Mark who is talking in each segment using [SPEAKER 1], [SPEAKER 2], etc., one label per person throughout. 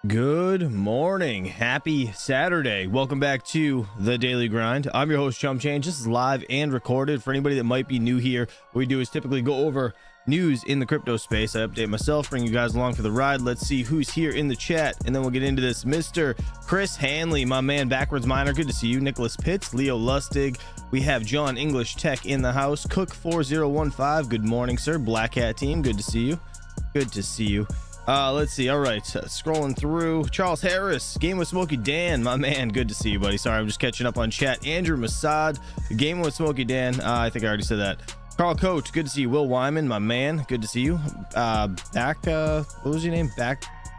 [SPEAKER 1] Good morning. Happy Saturday. Welcome back to the Daily Grind. I'm your host, Chum Change. This is live and recorded. For anybody that might be new here, what we do is typically go over news in the crypto space. I update myself, bring you guys along for the ride. Let's see who's here in the chat, and then we'll get into this. Mr. Chris Hanley, my man, Backwards Miner, good to see you. Nicholas Pitts, Leo Lustig. We have John English Tech in the house. Cook 4015, good morning, sir. Black Hat Team, good to see you. Good to see you. Let's see. All right, scrolling through. Charles Harris, Game with Smokey Dan, my man, good to see you, buddy. Sorry, I'm just catching up on chat. Andrew Masad, Game with Smokey Dan, I think I already said that. Carl Coach, good to see you. Will Wyman, my man, good to see you. What was your name?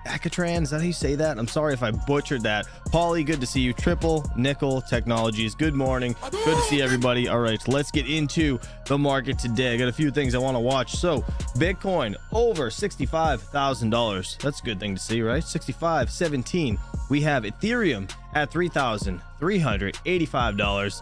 [SPEAKER 1] Bacatran, is that how you say that? I'm sorry if I butchered that. Paulie, good to see you. Triple Nickel Technologies, good morning. Good to see everybody. All right, let's get into the market today. I got a few things I want to watch. So Bitcoin over $65,000. That's a good thing to see, right? 65.17. We have Ethereum at $3,385.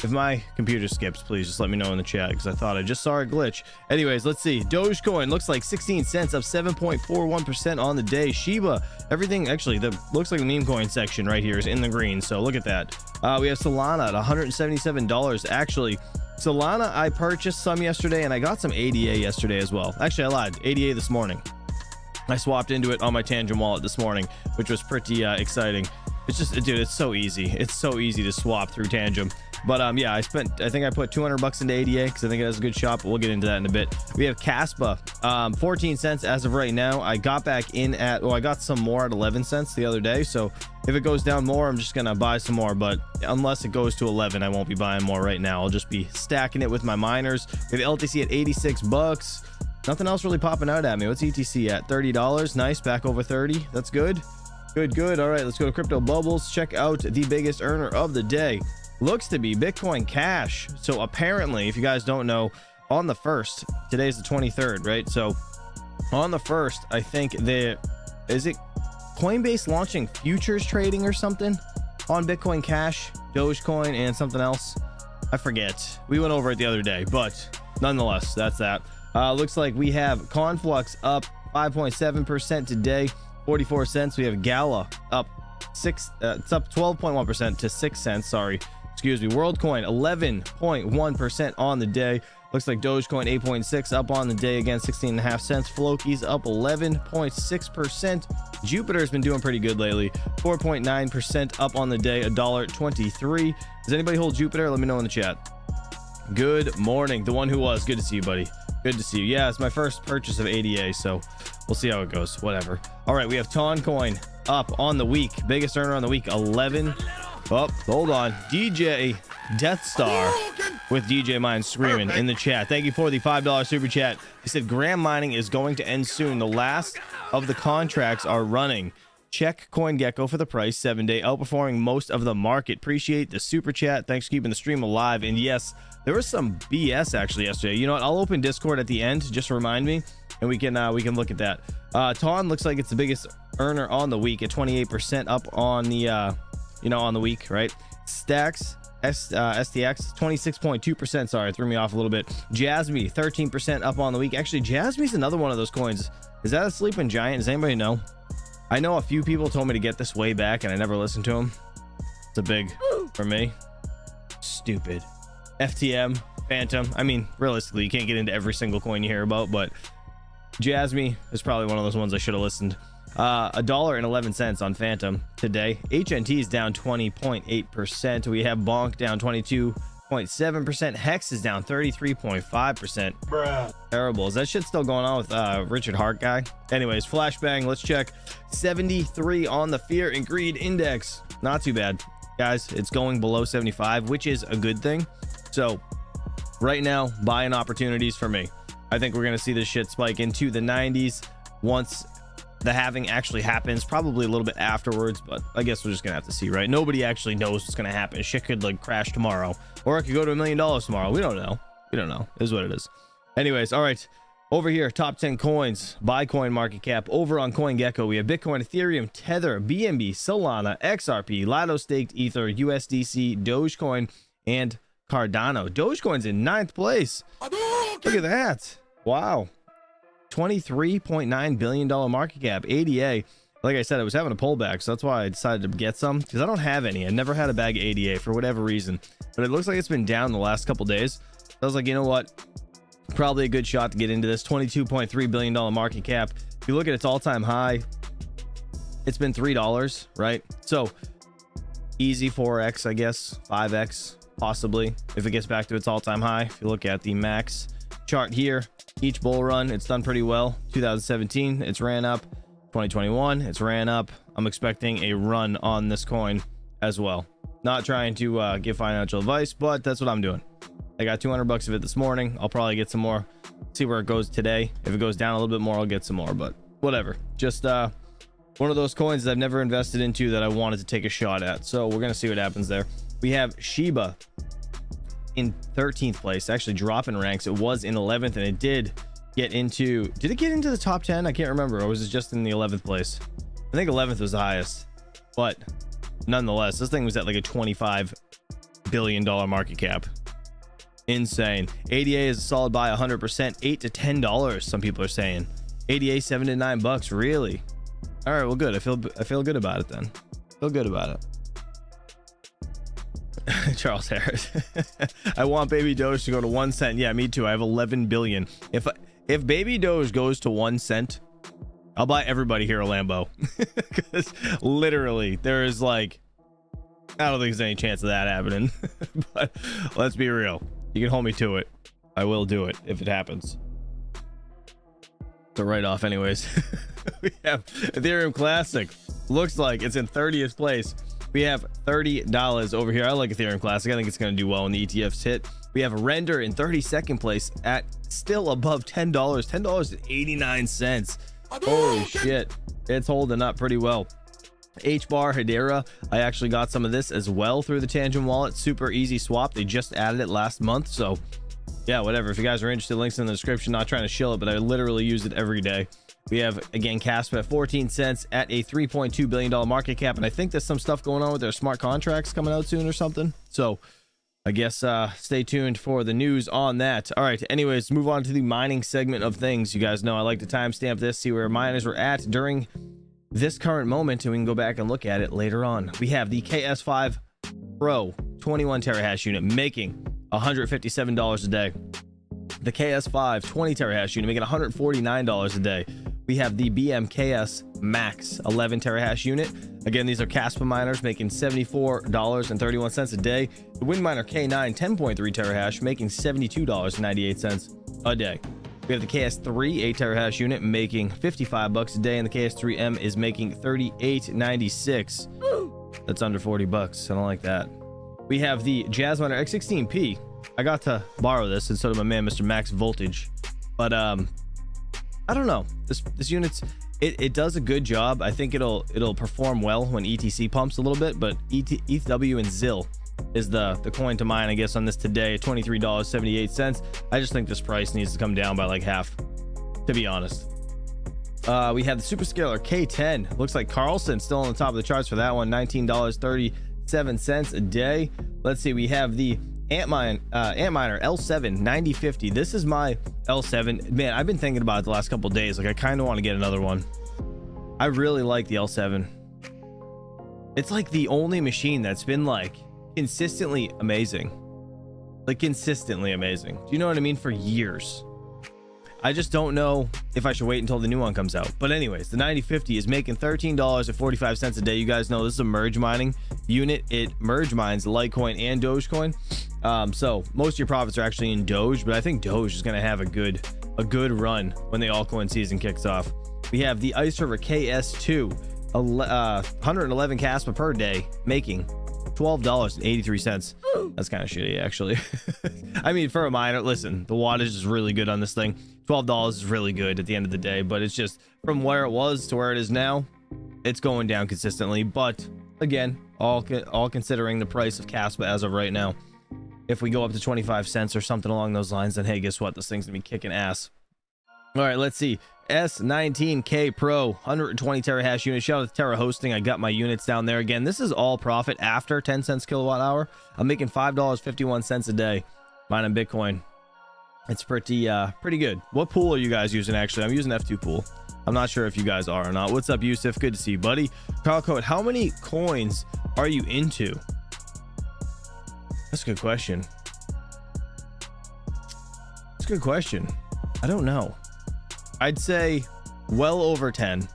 [SPEAKER 1] If my computer skips, please just let me know in the chat, because I thought I just saw a glitch. Anyways, let's see. Dogecoin looks like 16 cents, up 7.41% on the day. Shiba, everything actually, looks like the meme coin section right here is in the green. So look at that. We have Solana at $177. Actually, Solana, I purchased some yesterday, and I got some ADA yesterday as well. Actually, I lied. ADA this morning. I swapped into it on my Tangent wallet this morning, which was pretty exciting. It's just, dude, it's so easy. It's so easy to swap through Tangent. But yeah, I think I put $200 into ADA because I think it has a good shop, but we'll get into that in a bit. We have Caspa, 14 cents as of right now. I got back in at, well, I got some more at 11 cents the other day. So if it goes down more, I'm just gonna buy some more, but unless it goes to 11, I won't be buying more right now. I'll just be stacking it with my miners. We have LTC at 86 bucks. Nothing else really popping out at me. What's ETC at? $30. Nice, back over 30. That's good. Good. All right, let's go to Crypto Bubbles. Check out the biggest earner of the day. Looks to be Bitcoin Cash. So apparently, if you guys don't know, on the 1st, today's the 23rd, right? So on the 1st, I think is it Coinbase launching futures trading or something on Bitcoin Cash, Dogecoin, and something else. I forget. We went over it the other day, but nonetheless, that's that. Looks like we have Conflux up 5.7% today, 44 cents. We have Gala up it's up 12.1% to 6 cents. Sorry. Excuse me. WorldCoin 11.1% on the day. Looks like Dogecoin 8.6 up on the day, again 16.5 cents. Floki's up 11.6%. Jupiter's been doing pretty good lately, 4.9% up on the day, $1.23. Does anybody hold Jupiter? Let me know in the chat. Good morning, the one who was. Good to see you, buddy. Good to see you. Yeah, it's my first purchase of ADA, so we'll see how it goes. Whatever. All right, we have Toncoin up on the week, biggest earner on the week, 11. Oh, hold on. DJ Death Star with DJ Mine screaming in the chat. Thank you for the $5 super chat. He said gram mining is going to end soon. The last of the contracts are running. Check CoinGecko for the price. 7-day outperforming most of the market. Appreciate the super chat. Thanks for keeping the stream alive. And yes, there was some BS actually yesterday. You know what? I'll open Discord at the end just to remind me, and we can look at that. Ton looks like it's the biggest earner on the week at 28% up on the on the week, right? Stacks STX 26.2%. Sorry, it threw me off a little bit. Jasmy 13% up on the week. Actually, Jasmy's another one of those coins. Is that a sleeping giant? Does anybody know? I know a few people told me to get this way back, and I never listened to them. It's a big for me. Stupid. FTM, Phantom. I mean, realistically, you can't get into every single coin you hear about, but Jasmy is probably one of those ones I should have listened. $1.11 on Phantom today. HNT is down 20.8%. We have Bonk down 22.7%. Hex is down 33.5%. Bruh. Terrible. Is that shit still going on with Richard Hart guy? Anyways, flashbang. Let's check. 73 on the Fear and Greed Index. Not too bad, guys. It's going below 75, which is a good thing. So right now, buying opportunities for me. I think we're gonna see this shit spike into the 90s once the halving actually happens, probably a little bit afterwards, but I guess we're just gonna have to see, right? Nobody actually knows what's gonna happen. Shit could like crash tomorrow, or it could go to $1 million tomorrow. We don't know. It is what it is. Anyways, all right, over here, top 10 coins by coin market cap. Over on CoinGecko, we have Bitcoin, Ethereum, Tether, BNB, Solana, XRP, Lido staked Ether, USDC, Dogecoin, and Cardano. Dogecoin's in 9th place. Look at that. Wow. $23.9 billion market cap. ADA Like I said, I was having a pullback, so that's why I decided to get some, because I don't have any. I never had a bag of ADA for whatever reason, but it looks like it's been down the last couple days. So I was like, you know what, probably a good shot to get into this. $22.3 billion market cap. If you look at its all-time high, it's been $3, right? So easy 4x, I guess, 5x possibly if it gets back to its all-time high. If you look at the max chart here, each bull run, it's done pretty well. 2017, it's ran up. 2021, it's ran up. I'm expecting a run on this coin as well. Not trying to give financial advice, but that's what I'm doing. I got 200 bucks of it this morning. I'll probably get some more, see where it goes today. If it goes down a little bit more, I'll get some more, but whatever. Just one of those coins that I've never invested into that I wanted to take a shot at. So we're gonna see what happens there. We have Shiba in 13th place, actually dropping ranks. It was in 11th, and it did get into, did it get into the top 10? I can't remember, or was it just in the 11th place? I think 11th was the highest, but nonetheless, this thing was at like a $25 billion market cap. Insane. ADA is a solid buy, 100%, $8 to $10, some people are saying. ADA $7 to $9, really? All right, well, good. I feel good about it then. Feel good about it. Charles Harris. I want Baby Doge to go to 1 cent. Yeah, me too. I have 11 billion. If Baby Doge goes to 1 cent, I'll buy everybody here a Lambo. Because literally there is like, I don't think there's any chance of that happening. But let's be real, you can hold me to it. I will do it if it happens. It's a write-off anyways. We have Ethereum Classic, looks like it's in 30th place. We have $30 over here. I like Ethereum Classic. I think it's going to do well when the ETFs hit. We have Render in 32nd place at still above $10. $10.89. Holy shit. It's holding up pretty well. HBAR Hedera. I actually got some of this as well through the Tangent wallet. Super easy swap. They just added it last month. So yeah, whatever. If you guys are interested, links in the description. Not trying to shill it, but I literally use it every day. We have, again, Caspa at 14 cents at a $3.2 billion market cap. And I think there's some stuff going on with their smart contracts coming out soon or something. So I guess stay tuned for the news on that. All right. Anyways, move on to the mining segment of things. You guys know I like to timestamp this, see where miners were at during this current moment, and we can go back and look at it later on. We have the KS5 Pro 21 terahash unit making $157 a day. The KS5 20 terahash unit making $149 a day. We have the BMKS Max 11 terahash unit. Again, these are Caspa miners making $74.31 a day. The Windminer K9 10.3 terahash making $72.98 a day. We have the KS3 8 terahash unit making $55 a day, and the KS3M is making $38.96. That's under $40. I don't like that. We have the Jazzminer X16P. I got to borrow this, and so did my man, Mr. Max Voltage. But I don't know. This unit's it does a good job. I think it'll perform well when ETC pumps a little bit, but ETHW and ZIL is the coin to mine, I guess, on this today. $23.78. I just think this price needs to come down by like half, to be honest. We have the Superscaler K10. Looks like Carlson still on the top of the charts for that one. $19.37 a day. Let's see. We have the Antminer L7 9050. This is my L7. Man, I've been thinking about it the last couple days. Like, I kind of want to get another one. I really like the L7. It's like the only machine that's been like consistently amazing. Like consistently amazing. Do you know what I mean? For years. I just don't know if I should wait until the new one comes out. But anyways, the 9050 is making $13.45 a day. You guys know this is a merge mining unit. It merge mines Litecoin and Dogecoin. So most of your profits are actually in Doge, but I think Doge is going to have a good run when the altcoin season kicks off. We have the Ice River KS2, 111 Caspa per day, making $12.83. That's kind of shitty, actually. I mean, for a miner, listen, the wattage is really good on this thing. $12 is really good at the end of the day, but it's just from where it was to where it is now, it's going down consistently. But again, all considering the price of Caspa as of right now, if we go up to 25 cents or something along those lines, then hey, guess what? This thing's gonna be kicking ass. All right, let's see. S19K Pro 120 terahash unit. Shout out to Terra Hosting. I got my units down there. Again, this is all profit after 10 cents kilowatt hour. I'm making $5.51 a day mining Bitcoin. It's pretty good. What pool are you guys using? Actually, I'm using F2 pool. I'm not sure if you guys are or not. What's up, Yusuf? Good to see you, buddy. Carl Code, how many coins are you into? That's a good question. That's a good question. I don't know. I'd say well over 10.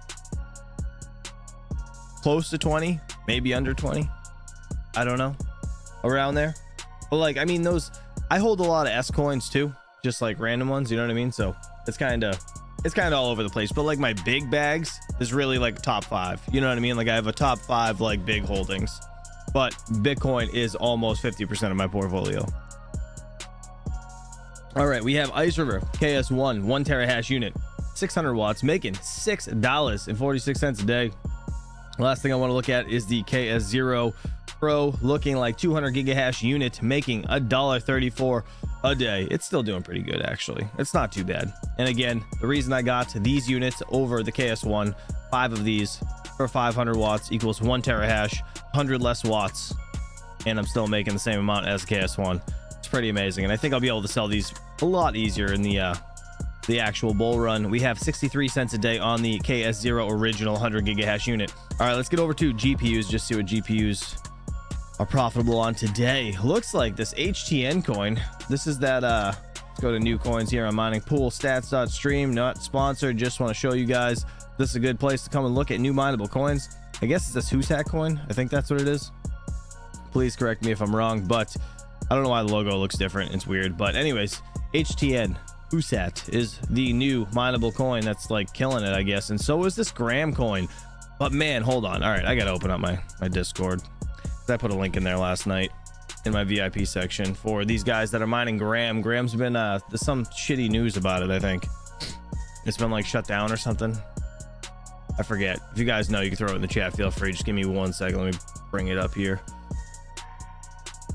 [SPEAKER 1] Close to 20, maybe under 20. I don't know. Around there. But like, I mean, those, I hold a lot of S coins too, just like random ones, you know what I mean? So it's kind of all over the place. But like my big bags is really like top 5, you know what I mean? Like I have a top 5 like big holdings, but Bitcoin is almost 50% of my portfolio. All right, we have Ice River KS1 1 terahash unit, 600 watts, making $6.46 a day. Last thing I want to look at is the KS0 Pro, looking like 200 gigahash unit, making $1.34 a day. It's still doing pretty good, actually. It's not too bad. And again, the reason I got these units over the KS1, 5 of these for 500 watts equals 1 terahash, 100 less watts, and I'm still making the same amount as the KS1. It's pretty amazing, and I think I'll be able to sell these a lot easier in the actual bull run. We have 63 cents a day on the KS0 original 100 gigahash unit. All right, let's get over to GPUs, just see what GPUs are profitable on today. Looks like this HTN coin, this is that let's go to new coins here on mining pool stats.stream, not sponsored, just want to show you guys this is a good place to come and look at new mineable coins. I guess it's this Husak coin, I think that's what it is. Please correct me if I'm wrong, but I don't know why the logo looks different. It's weird, but anyways, HTN Husat is the new mineable coin that's like killing it, I guess, and so is this Gram coin. But man, hold on. All right, I gotta open up my Discord. I put a link in there last night in my VIP section for these guys that are mining Gram. Gram's been there's some shitty news about it. I think it's been like shut down or something. I forget. If you guys know, you can throw it in the chat. Feel free. Just give me 1 second. Let me bring it up here.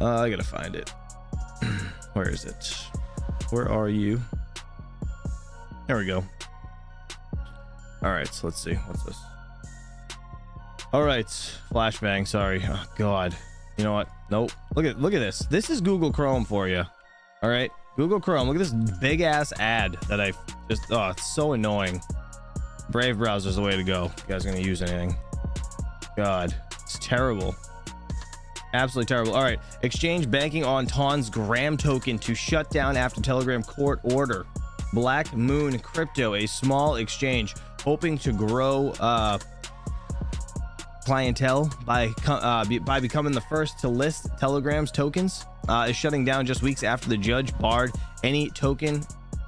[SPEAKER 1] I gotta find it. Where is it? Where are you? There we go. All right, so let's see. What's this? All right, flashbang. Sorry. Oh God. You know what? Nope. Look at this. This is Google Chrome for you. All right, Google Chrome. Look at this big ass ad that I just. Oh, it's so annoying. Brave browser's the way to go. If you guys are gonna use anything. God, it's terrible. Absolutely terrible. All right, exchange banking on Ton's Gram token to shut down after Telegram court order. Black Moon Crypto, a small exchange hoping to grow clientele by becoming the first to list Telegram's tokens, is shutting down just weeks after the judge barred any token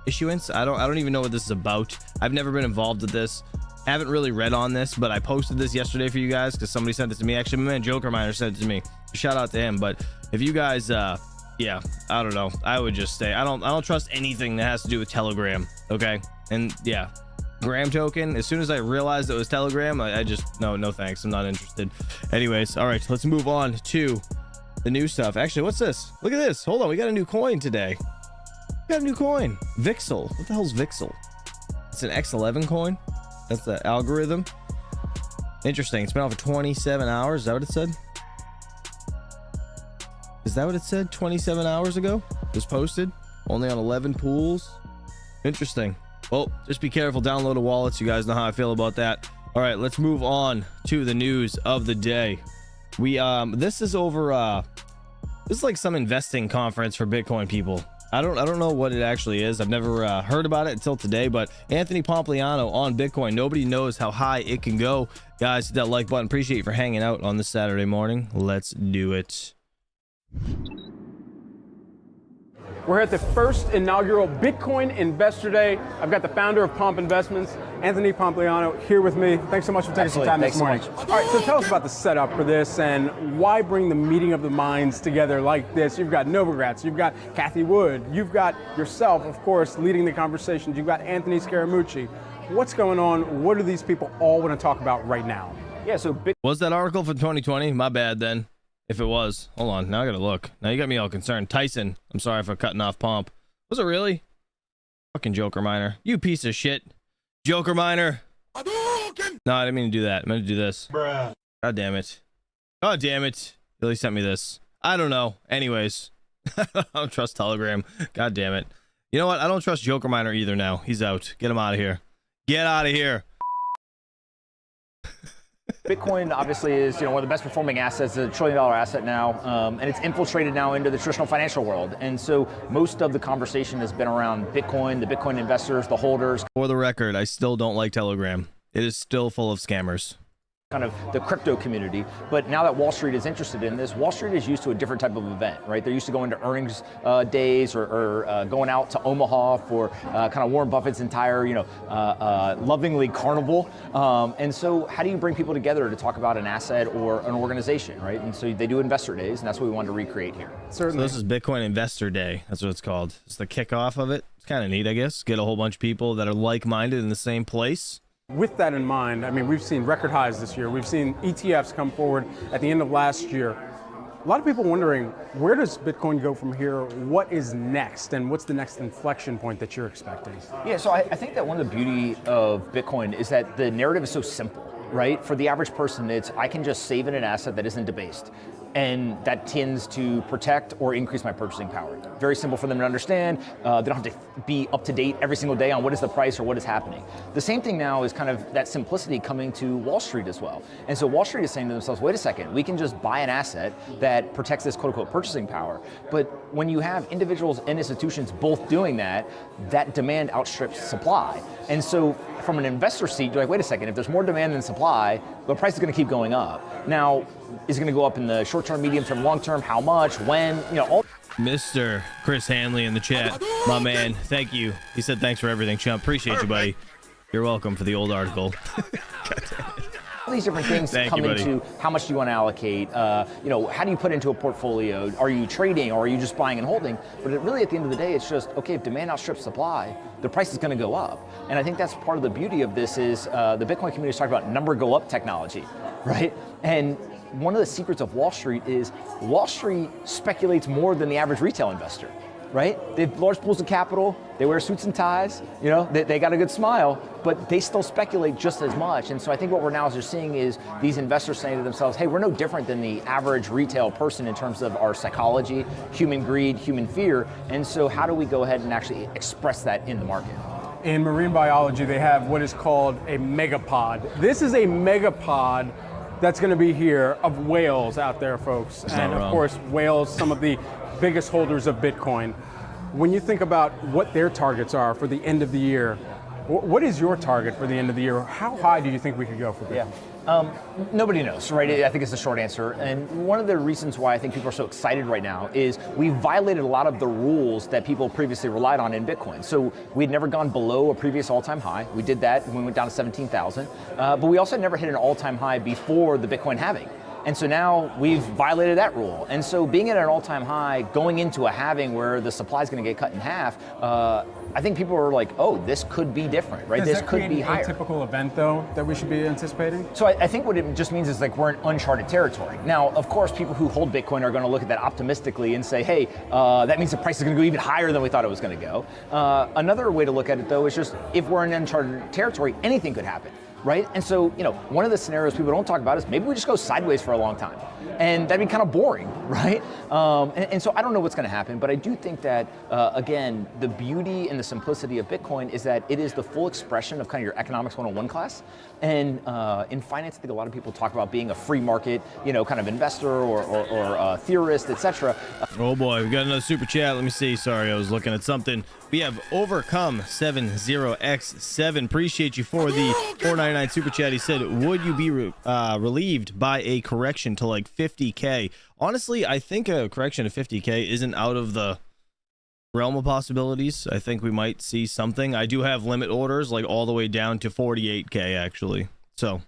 [SPEAKER 1] issuance. I don't even know what this is about. I've never been involved with this. Haven't really read on this, but I posted this yesterday for you guys because somebody sent it to me. Actually, my man Joker Miner sent it to me. Shout out to him. But if you guys yeah, I don't know, I would just say I don't trust anything that has to do with Telegram. Okay, and yeah, Gram token, as soon as I realized it was Telegram, I just no thanks, I'm not interested. Anyways, all right, let's move on to the new stuff. Actually, what's this? Look at this. Hold on, we got a new coin today. We got a new coin, Vixel. What the hell's Vixel? It's an X11 coin. That's the algorithm. Interesting. It's been out for 27 hours. Is that what it said? Is that what it said? 27 hours ago? It was posted only on 11 pools. Interesting. Well, just be careful. Download wallets. You guys know how I feel about that. All right, let's move on to the news of the day. We this is over this is like some investing conference for Bitcoin people. I don't know what it actually is. I've never heard about it until today, but Anthony Pompliano on Bitcoin. Nobody knows how high it can go. Guys, hit that like button. Appreciate you for hanging out on this Saturday morning. Let's do it.
[SPEAKER 2] We're at the first inaugural Bitcoin Investor Day. I've got the founder of Pomp Investments, Anthony Pompliano, here with me. Thanks so much for taking some time this morning. All right, so tell us about the setup for this and why bring the meeting of the minds together like this. You've got Novogratz, you've got Kathy Wood, you've got yourself, of course, leading the conversations. You've got Anthony Scaramucci. What's going on? What do these people all want to talk about right now?
[SPEAKER 3] Yeah, so
[SPEAKER 1] was that article from 2020? My bad then. If it was, hold on. Now I gotta look. Now you got me all concerned. Tyson, I'm sorry for cutting off Pomp. Was it really? Fucking Joker Miner. You piece of shit. Joker Miner. No, I didn't mean to do that. I meant to do this.
[SPEAKER 3] Bruh.
[SPEAKER 1] God damn it. God damn it. Billy sent me this. I don't know. Anyways. I don't trust Telegram. God damn it. You know what? I don't trust Joker Miner either now. He's out. Get him out of here. Get out of here.
[SPEAKER 3] Bitcoin obviously is one of the best performing assets, a $1 trillion asset now, and it's infiltrated now into the traditional financial world. And so most of the conversation has been around Bitcoin, the Bitcoin investors, the holders.
[SPEAKER 1] For the record, I still don't like Telegram. It is still full of scammers.
[SPEAKER 3] Kind of the crypto community, but now that Wall Street is interested in this, Wall Street is used to a different type of event, right? They're used to going to earnings days or going out to Omaha for kind of Warren Buffett's entire, lovingly carnival. And so how do you bring people together to talk about an asset or an organization, right? And so they do investor days, and that's what we wanted to recreate here.
[SPEAKER 1] Certainly. So this is Bitcoin Investor Day. That's what it's called. It's the kickoff of it. It's kind of neat, I guess. Get a whole bunch of people that are like-minded in the same place.
[SPEAKER 2] With that in mind, I mean, we've seen record highs this year. We've seen ETFs come forward at the end of last year. A lot of people wondering, where does Bitcoin go from here? What is next? And what's the next inflection point that you're expecting?
[SPEAKER 3] Yeah, so I think that one of the beauty of Bitcoin is that the narrative is so simple, right? For the average person, it's I can just save in an asset that isn't debased. And that tends to protect or increase my purchasing power. Very simple for them to understand. They don't have to be up to date every single day on what is the price or what is happening. The same thing now is kind of that simplicity coming to Wall Street as well. And so Wall Street is saying to themselves, wait a second, we can just buy an asset that protects this quote unquote purchasing power. But when you have individuals and institutions both doing that, that demand outstrips supply. And so from an investor seat, you're like, wait a second, if there's more demand than supply, the price is going to keep going up. Now, is it going to go up in the short term, medium term, long term? How much? When? All.
[SPEAKER 1] Mr. Chris Hanley in the chat, my man, thank you. He said thanks for everything, chump. Appreciate you, buddy. You're welcome for the old article.
[SPEAKER 3] All these different things come into how much do you want to allocate, how do you put into a portfolio? Are you trading or are you just buying and holding? But really at the end of the day, it's just, okay, if demand outstrips supply, the price is going to go up. And I think that's part of the beauty of this is the Bitcoin community is talking about number go up technology, right? And one of the secrets of Wall Street is Wall Street speculates more than the average retail investor, right? They have large pools of capital, they wear suits and ties, they got a good smile, but they still speculate just as much. And so I think what we're now just seeing is these investors saying to themselves, hey, we're no different than the average retail person in terms of our psychology, human greed, human fear. And so how do we go ahead and actually express that in the market?
[SPEAKER 2] In marine biology, they have what is called a megapod. This is a megapod that's going to be here of whales out there, folks. And of course, whales, some of the biggest holders of Bitcoin. When you think about what their targets are for the end of the year, what is your target for the end of the year? How high do you think we could go for Bitcoin?
[SPEAKER 3] Nobody knows, right? I think it's the short answer. And one of the reasons why I think people are so excited right now is we violated a lot of the rules that people previously relied on in Bitcoin. So we'd never gone below a previous all-time high. We did that when we went down to 17,000. But we also never hit an all-time high before the Bitcoin halving. And so now we've violated that rule. And so being at an all-time high, going into a halving where the supply is going to get cut in half, I think people are like, oh, this could be different, right? This could be higher.
[SPEAKER 2] Is that a typical event, though, that we should be anticipating?
[SPEAKER 3] So I think what it just means is like we're in uncharted territory. Now, of course, people who hold Bitcoin are going to look at that optimistically and say, hey, that means the price is going to go even higher than we thought it was going to go. Another way to look at it, though, is just if we're in uncharted territory, anything could happen. Right? And so, one of the scenarios people don't talk about is maybe we just go sideways for a long time. And that'd be kind of boring, right? And so I don't know what's going to happen, but I do think that, again, the beauty and the simplicity of Bitcoin is that it is the full expression of kind of your economics 101 class. And in finance, I think a lot of people talk about being a free market, kind of investor or theorist, etc.
[SPEAKER 1] Oh boy, we got another super chat. Let me see. Sorry, I was looking at something. We have Overcome 70x7. Appreciate you for the $4.99 super chat. He said, would you be relieved by a correction to like 50K? Honestly, I think a correction to 50K isn't out of the realm of possibilities. I think we might see something. I do have limit orders like all the way down to 48K actually. So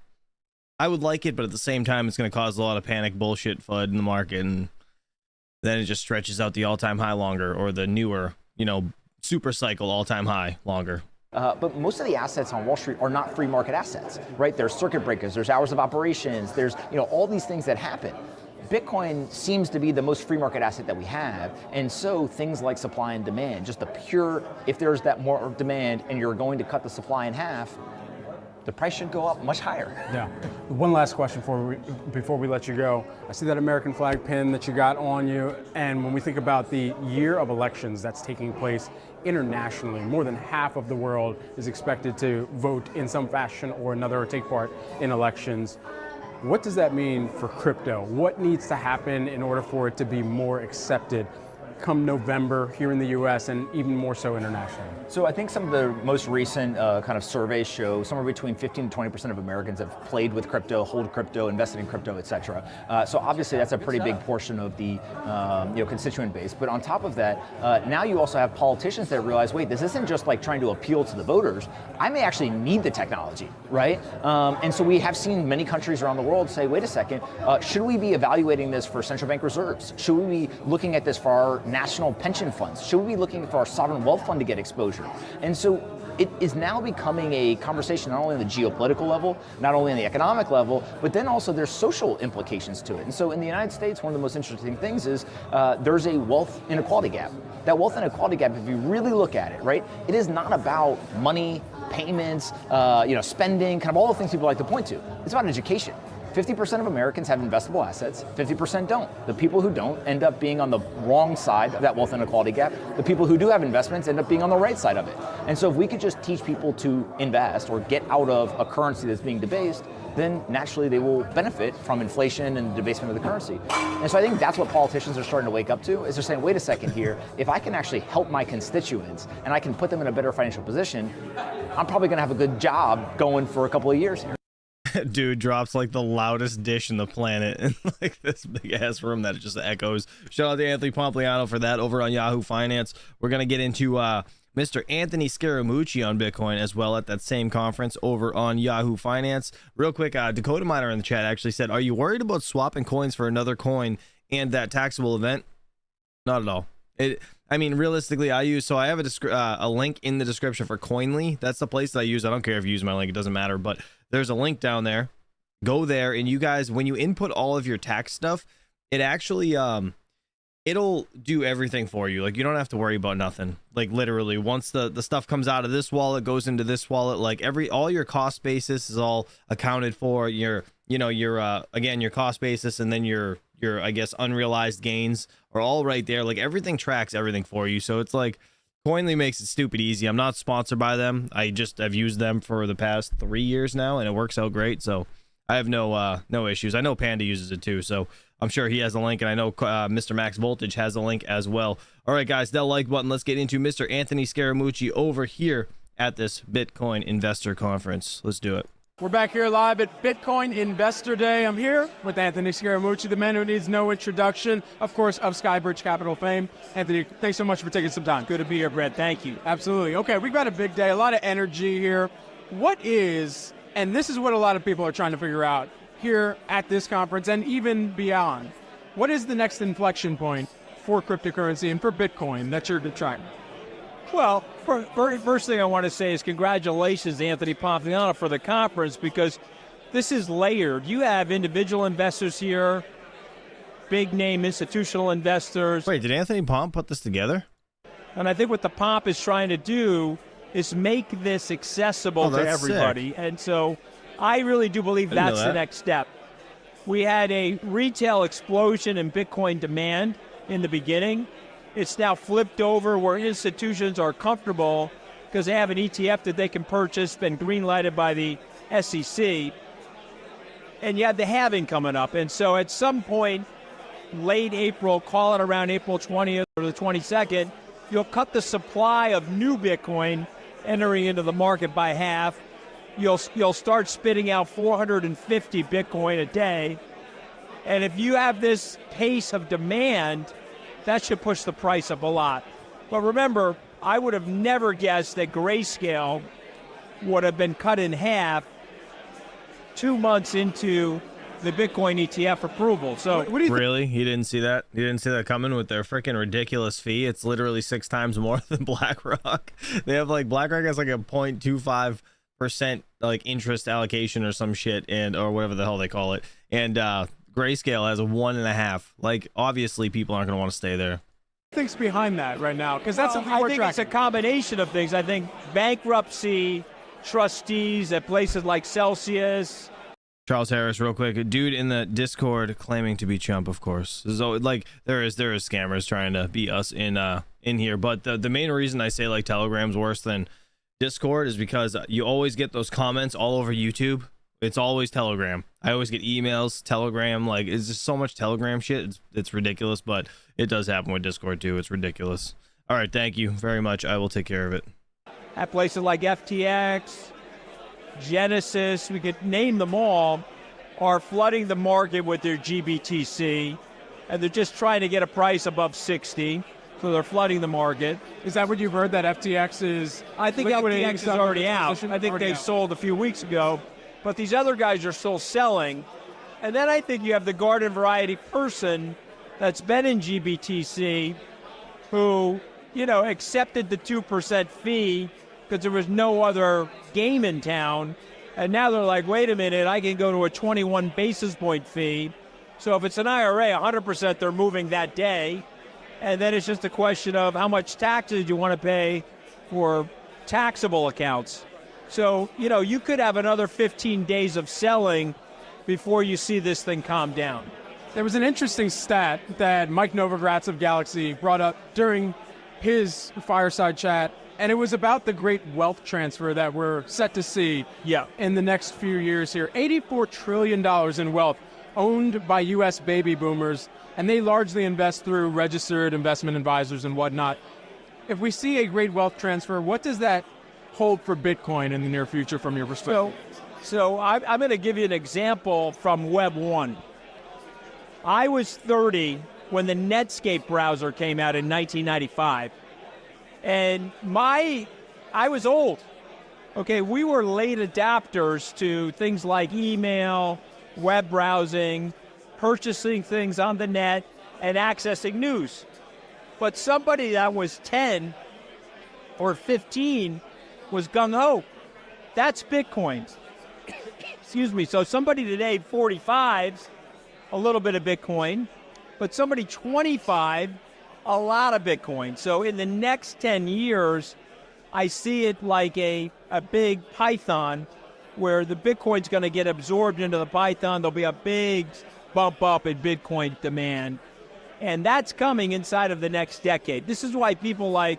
[SPEAKER 1] I would like it, but at the same time, it's going to cause a lot of panic bullshit FUD in the market. And then it just stretches out the all-time high longer, or the newer, Supercycle all-time high longer.
[SPEAKER 3] But most of the assets on Wall Street are not free market assets, right? There's circuit breakers, there's hours of operations, there's all these things that happen. Bitcoin seems to be the most free market asset that we have, and so things like supply and demand, just the pure, if there's that more demand and you're going to cut the supply in half, the price should go up much higher.
[SPEAKER 2] Yeah. One last question before we let you go. I see that American flag pin that you got on you, and when we think about the year of elections that's taking place internationally, more than half of the world is expected to vote in some fashion or another or take part in elections. What does that mean for crypto? What needs to happen in order for it to be more accepted come November here in the US and even more so internationally?
[SPEAKER 3] So I think some of the most recent kind of surveys show somewhere between 15 to 20% of Americans have played with crypto, hold crypto, invested in crypto, et cetera. So obviously that's a pretty big portion of the constituent base. But on top of that, now you also have politicians that realize, wait, this isn't just like trying to appeal to the voters. I may actually need the technology, right? And so we have seen many countries around the world say, wait a second, should we be evaluating this for central bank reserves? Should we be looking at this for our national pension funds? Should we be looking for our sovereign wealth fund to get exposure? And so it is now becoming a conversation not only on the geopolitical level, not only on the economic level, but then also there's social implications to it. And so in the United States, one of the most interesting things is there's a wealth inequality gap. That wealth inequality gap, if you really look at it, right, it is not about money, payments, spending, kind of all the things people like to point to. It's about education. 50% of Americans have investable assets, 50% don't. The people who don't end up being on the wrong side of that wealth inequality gap. The people who do have investments end up being on the right side of it. And so if we could just teach people to invest or get out of a currency that's being debased, then naturally they will benefit from inflation and the debasement of the currency. And so I think that's what politicians are starting to wake up to, is they're saying, wait a second here, if I can actually help my constituents and I can put them in a better financial position, I'm probably gonna have a good job going for a couple of years here.
[SPEAKER 1] Dude drops like the loudest dish in the planet in like this big ass room that it just echoes. Shout out to Anthony Pompliano for that over on Yahoo Finance. We're gonna get into Mr. Anthony Scaramucci on Bitcoin as well at that same conference over on Yahoo Finance. Real quick, Dakota Miner in the chat actually said, are you worried about swapping coins for another coin and that taxable event? Not at all. I mean, realistically, I have a link in the description for Coinly. That's the place that I use. I don't care if you use my link, it doesn't matter, but there's a link down there. Go there, and you guys, when you input all of your tax stuff, it actually it'll do everything for you. Like, you don't have to worry about nothing. Like, literally, once the stuff comes out of this wallet, goes into this wallet, like all your cost basis is all accounted for. Your again, your cost basis, and then your I guess unrealized gains are all right there. Like, everything tracks everything for you. So it's like Coinly makes it stupid easy. I'm not sponsored by them. I've used them for the past 3 years now, and it works out great. So I have no issues. I know Panda uses it too, so I'm sure he has a link, and I know Mr. Max Voltage has a link as well. All right, guys, that like button. Let's get into Mr. Anthony Scaramucci over here at this Bitcoin Investor Conference. Let's do it.
[SPEAKER 2] We're back here live at Bitcoin Investor Day. I'm here with Anthony Scaramucci, the man who needs no introduction, of course, of Skybridge Capital fame. Anthony, thanks so much for taking some time.
[SPEAKER 4] Good to be here, Brett. Thank you.
[SPEAKER 2] Absolutely. Okay, we've got a big day, a lot of energy here. What is, and this is what a lot of people are trying to figure out here at this conference and even beyond, what is the next inflection point for cryptocurrency and for Bitcoin that you're tracking?
[SPEAKER 4] Well, first thing I want to say is congratulations, Anthony Pompliano, for the conference, because this is layered. You have individual investors here, big name institutional investors.
[SPEAKER 1] Wait, did Anthony Pomp put this together?
[SPEAKER 4] And I think what the Pomp is trying to do is make this accessible to everybody.
[SPEAKER 1] Sick.
[SPEAKER 4] And so I really do believe that's the next step. We had a retail explosion in Bitcoin demand in the beginning. It's now flipped over where institutions are comfortable because they have an ETF that they can purchase, been green-lighted by the SEC, and you have the halving coming up. And so at some point, late April, call it around April 20th or the 22nd, you'll cut the supply of new Bitcoin entering into the market by half. You'll start spitting out 450 Bitcoin a day. And if you have this pace of demand, that should push the price up a lot. But remember, I would have never guessed that Grayscale would have been cut in half 2 months into the Bitcoin ETF approval. So
[SPEAKER 1] what do you really? He didn't see that? He didn't see that coming with their freaking ridiculous fee? It's literally 6 times more than BlackRock. They have like, BlackRock has like a 0.25% like interest allocation or some shit, and or whatever the hell they call it. And Grayscale has a 1.5. Like, obviously people aren't going to want to stay there.
[SPEAKER 2] Think's behind that right now, because that's something we're
[SPEAKER 4] I think
[SPEAKER 2] tracking.
[SPEAKER 4] it's a combination of things. I think bankruptcy trustees at places like Celsius.
[SPEAKER 1] Charles Harris, real quick, dude in the Discord claiming to be Chump, of course. So like there is scammers trying to beat us in here, but the main reason I say like Telegram's worse than Discord is because you always get those comments all over YouTube. It's always Telegram. I always get emails, Telegram. Like, it's just so much Telegram shit. It's ridiculous, but it does happen with Discord too. It's ridiculous. All right, thank you very much. I will take care of it.
[SPEAKER 4] At places like FTX, Genesis, we could name them all, are flooding the market with their GBTC, and they're just trying to get a price above 60. So they're flooding the market.
[SPEAKER 2] Is that what you've heard, that FTX is?
[SPEAKER 4] I think FTX is already out. I think they sold a few weeks ago, but these other guys are still selling. And then I think you have the garden variety person that's been in GBTC who, accepted the 2% fee because there was no other game in town. And now they're like, wait a minute, I can go to a 21 basis point fee. So if it's an IRA, 100% they're moving that day. And then it's just a question of how much taxes you want to pay for taxable accounts. So, you could have another 15 days of selling before you see this thing calm down.
[SPEAKER 2] There was an interesting stat that Mike Novogratz of Galaxy brought up during his fireside chat, and it was about the great wealth transfer that we're set to see in the next few years here. $84 trillion in wealth owned by U.S. baby boomers, and they largely invest through registered investment advisors and whatnot. If we see a great wealth transfer, what does that hold for Bitcoin in the near future from your perspective?
[SPEAKER 4] So I'm going to give you an example from Web 1. I was 30 when the Netscape browser came out in 1995. And I was old. Okay, we were late adapters to things like email, web browsing, purchasing things on the net, and accessing news. But somebody that was 10 or 15 was gung-ho. That's Bitcoin. Excuse me. So somebody today, 45's a little bit of Bitcoin, but somebody 25, a lot of Bitcoin. So in the next 10 years, I see it like a big Python where the Bitcoin's going to get absorbed into the Python. There'll be a big bump up in Bitcoin demand. And that's coming inside of the next decade. This is why people like